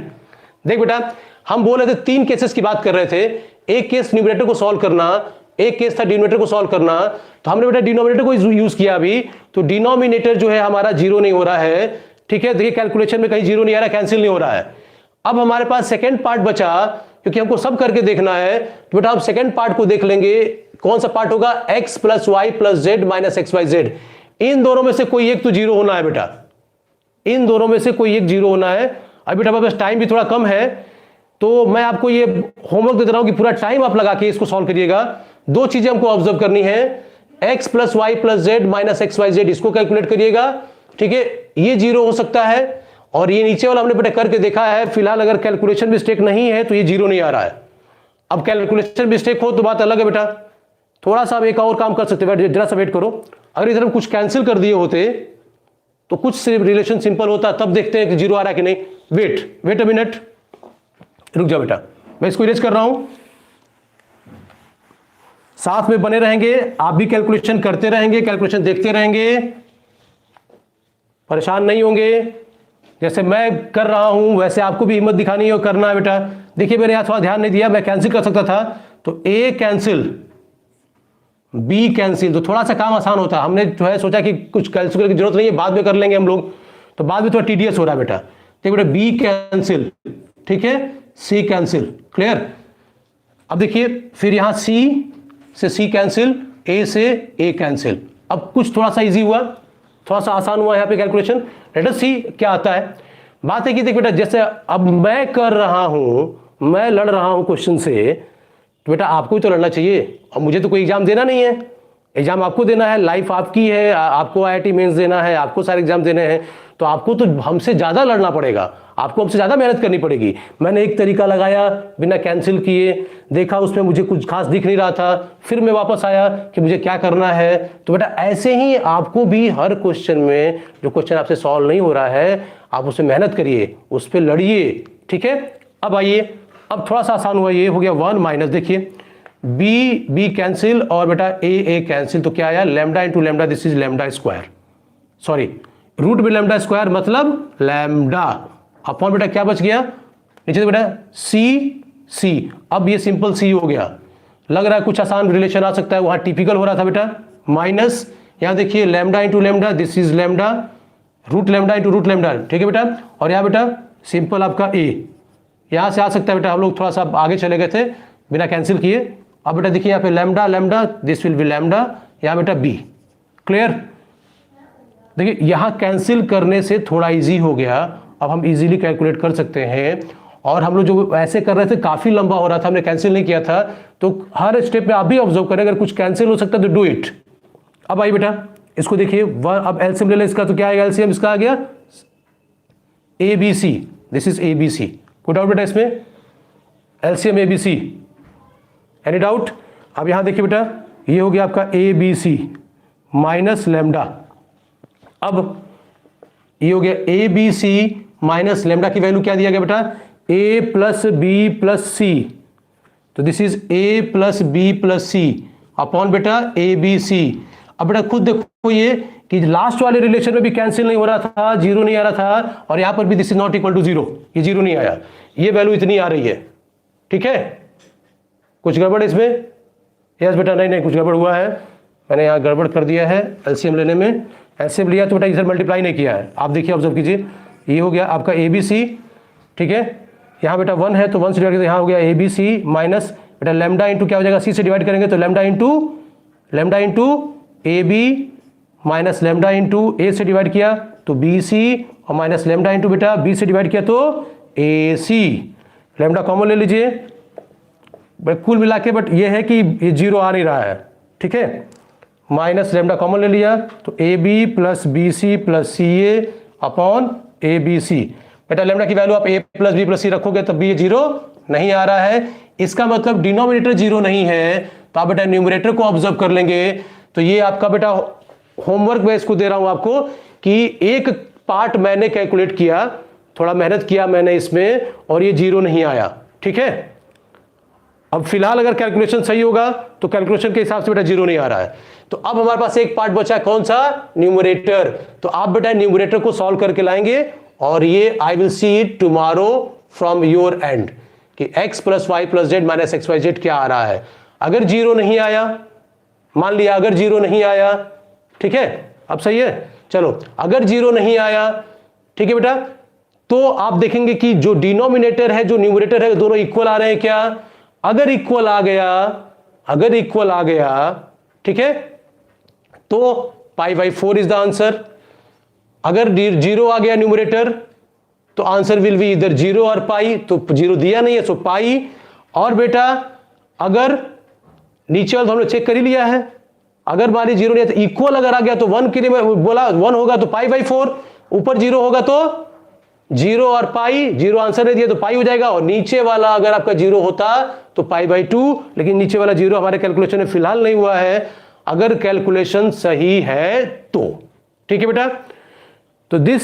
देख बेटा हम बोल रहे थे तीन केसेस की बात कर रहे थे, एक केस न्यूमरेटर को सॉल्व करना, एक केस था डिनोमिनेटर को सॉल्व करना। तो हमने बेटा डिनोमिनेटर को यूज किया अभी, तो डिनोमिनेटर जो है हमारा जीरो नहीं हो रहा है, ठीक है, देखिए कैलकुलेशन में कहीं जीरो नहीं आ रहा, कैंसिल नहीं हो रहा है। अब हमारे पास सेकेंड पार्ट बचा, क्योंकि हमको सब करके देखना है, तो बेटा हम सेकेंड पार्ट को देख लेंगे, कौन सा पार्ट होगा, x plus y plus z minus x y z. इन दोनों में से कोई एक तो जीरो होना है बेटा, इन दोनों में से कोई एक जीरो होना है। अभी बेटा बस टाइम भी थोड़ा कम है, तो मैं आपको ये होमवर्क दे रहा हूं कि पूरा टाइम आप लगा के इसको सॉल्व करिएगा। दो चीजें हमको ऑब्जर्व करनी है, x plus y plus z minus x y z, इसको कैलकुलेट करिएगा, ठीक है, ये जीरो हो सकता है, और ये नीचे वाला हमने बेटा करके देखा है, फिलहाल अगर कैलकुलेशन मिस्टेक नहीं है तो ये जीरो नहीं आ रहा है। अब कैलकुलेशन मिस्टेक हो तो बात अलग है बेटा, थोड़ा सा एक और काम कर सकते हैं, जरा सा वेट करो, अगर इधर हम कुछ कैंसिल कर दिए होते तो कुछ रिलेशन सिंपल होता, तब देखते हैं कि जीरो आ रहा है कि नहीं। वेट अ मिनट, रुक जाओ बेटा, मैं इसको इरेज कर रहा हूं, साथ में बने रहेंगे, आप भी कैलकुलेशन करते रहेंगे, कैलकुलेशन देखते रहेंगे, परेशान नहीं होंगे। जैसे मैं कर रहा हूं वैसे आपको भी हिम्मत दिखानी है और करना है बेटा। देखिए मैंने यहां थोड़ा ध्यान नहीं दिया, मैं कैंसिल कर सकता था, तो ए कैंसिल, बी कैंसिल, तो थोड़ा सा काम आसान होता है। हमने जो है सोचा कि कुछ कैंसिल करने की जरूरत नहीं है, बाद में कर लेंगे हम लोग, तो बाद में थोड़ा टीडीएस हो रहा है बेटा। देखिए बेटा बी कैंसिल, ठीक है, सी कैंसिल, क्लियर। अब देखिए फिर यहां सी से सी कैंसिल, ए से ए कैंसिल। अब कुछ थोड़ा सा इजी हुआ, थोड़ा सा आसान हुआ यहाँ पे कैलकुलेशन। लेट अस सी क्या आता है। बात है कि देख बेटा जैसे अब मैं कर रहा हूं, मैं लड़ रहा हूं क्वेश्चन से, तो बेटा आपको ही तो लड़ना चाहिए, और मुझे तो कोई एग्जाम देना नहीं है, एग्जाम आपको देना है, लाइफ आपकी है, आपको आईआईटी मेंस देना है, आपको सारे एग्जाम देने हैं, तो आपको तो हमसे ज्यादा लड़ना पड़ेगा, आपको हमसे ज्यादा मेहनत करनी पड़ेगी। मैंने एक तरीका लगाया बिना कैंसिल किए, देखा उसमें मुझे कुछ खास दिख नहीं रहा था, फिर मैं वापस आया कि मुझे क्या करना है। तो बेटा ऐसे ही आपको भी हर क्वेश्चन में जो क्वेश्चन आपसे सॉल्व नहीं हो रहा है, आप उससे मेहनत करिए, उस पर लड़िए, ठीक है। अब आइए, अब थोड़ा सा आसान हुआ, ये हो गया 1 माइनस, देखिए बी कैंसिल और बेटा ए कैंसिल, तो क्या आया, lambda into lambda, this is lambda square, sorry root में लैम्डा स्क्वायर मतलब लैम्डा अपॉन बेटा क्या बच गया नीचे बेटा सी। अब ये सिंपल सी हो गया, लग रहा है कुछ आसान रिलेशन आ सकता है, वहां टिपिकल हो रहा था बेटा, माइनस यहां देखिए lambda into lambda, this is lambda, root lambda into root lambda, ठीक है बेटा। और यहाँ बेटा सिंपल आपका ए, यहां से आ सकता है बेटा, हम लोग थोड़ा सा आगे चले गए थे बिना कैंसिल किए। अब बेटा देखिए यहाँ पे lambda lambda, this will B lambda, यहाँ बेटा बी, क्लियर। देखिए यहां कैंसिल करने से थोड़ा इजी हो गया, अब हम इजीली कैलकुलेट कर सकते हैं। और हम लोग जो ऐसे कर रहे थे काफी लंबा हो रहा था, हमने कैंसिल नहीं किया था, तो हर स्टेप में आप भी ऑब्जर्व करें, अगर कुछ कैंसिल हो सकता है तो डू इट। अब आइए बेटा इसको देखिए, अब एलसीएम ले लें इसका, तो क्या आएगा एलसीएम इसका आ गया ABC, दिस इज ABC, कोई डाउट बेटा इसमें, एलसीएम ABC, एनी डाउट। अब यहां देखिए बेटा ये हो गया आपका ABC माइनस लैम्डा, अब ये हो गया ABC माइनस लैम्डा की वैल्यू क्या दिया गया बेटा, A plus b plus c, तो this is A plus b plus c upon बेटा ABC। अब बेटा खुद देखो ये कि लास्ट वाले रिलेशन में भी कैंसिल नहीं हो रहा था, जीरो नहीं आ रहा था, और यहां पर भी this is not equal to zero, ये जीरो नहीं आया, ये वैल्यू इतनी आ रही है। ठीक है, कुछ गड़बड़ इसमें? यस बेटा, नहीं कुछ गड़बड़ हुआ है, मैंने यहाँ गड़बड़ कर दिया है एलसीएम लेने में। एलसीएम लिया तो बेटा इधर मल्टीप्लाई नहीं किया है, आप देखिए ऑब्जर्व कीजिए, ये हो गया आपका ABC। ठीक है, यहाँ बेटा 1 है तो 1 से डिवाइड करते, यहाँ हो गया ABC माइनस बेटा लैम्डा इंटू क्या हो जाएगा, C से डिवाइड करेंगे तो lambda into AB minus lambda into A से डिवाइड किया तो BC और माइनस लैम्डा इंटू बेटा B से डिवाइड किया तो AC। लैम्डा कॉमन ले लीजिए कुल मिला के, बट ये है कि ये जीरो आ नहीं रहा है। ठीक है, माइनस लैम्डा कॉमन ले लिया तो AB plus BC plus CA upon ABC। बेटा लैम्डा की वैल्यू आप A plus B plus C रखोगे तब भी ये जीरो नहीं आ रहा है, इसका मतलब डिनोमिनेटर जीरो नहीं है। तो आप बेटा न्यूमरेटर को ऑब्जर्व कर लेंगे, तो ये आपका बेटा होमवर्क मैं इसको दे रहा हूं आपको कि एक पार्ट मैंने कैलकुलेट किया, थोड़ा मेहनत किया मैंने इसमें, और ये जीरो नहीं आया। ठीक है, अब फिलहाल अगर कैलकुलेशन सही होगा तो कैलकुलेशन के हिसाब से बेटा जीरो नहीं आ रहा है। तो अब हमारे पास एक पार्ट बचा है, कौन सा? न्यूमरेटर। तो आप बेटा न्यूमरेटर को सॉल्व करके लाएंगे, और ये I will see it tomorrow from your end कि x plus y plus z minus x y z क्या आ रहा है। अगर जीरो नहीं आया, मान लिया अगर जीरो नहीं आया, ठीक है, अब सही है, चलो अगर जीरो नहीं आया, ठीक है बेटा, तो आप देखेंगे कि जो डिनोमिनेटर है जो न्यूमरेटर है दोनों इक्वल आ रहे हैं क्या? अगर इक्वल आ गया, ठीक है, तो pi by 4 is the answer. अगर जीरो आ गया न्यूमरेटर तो आंसर विल बी इधर जीरो और पाई, तो जीरो दिया नहीं है सो पाई। और बेटा अगर नीचे वाला तो हमने चेक कर ही लिया है, अगर मान लीजिए जीरो नहीं है तो इक्वल अगर आ गया तो 1 के लिए मैं बोला 1 होगा तो पाई बाई 4, ऊपर जीरो होगा तो जीरो और पाई, जीरो आंसर नहीं दिया तो पाई हो जाएगा, और नीचे वाला अगर आपका जीरो होता तो पाई बाई 2, लेकिन नीचे वाला जीरो हमारे कैलकुलेशन में फिलहाल नहीं हुआ है, अगर कैलकुलेशन सही है तो। ठीक है बेटा, तो दिस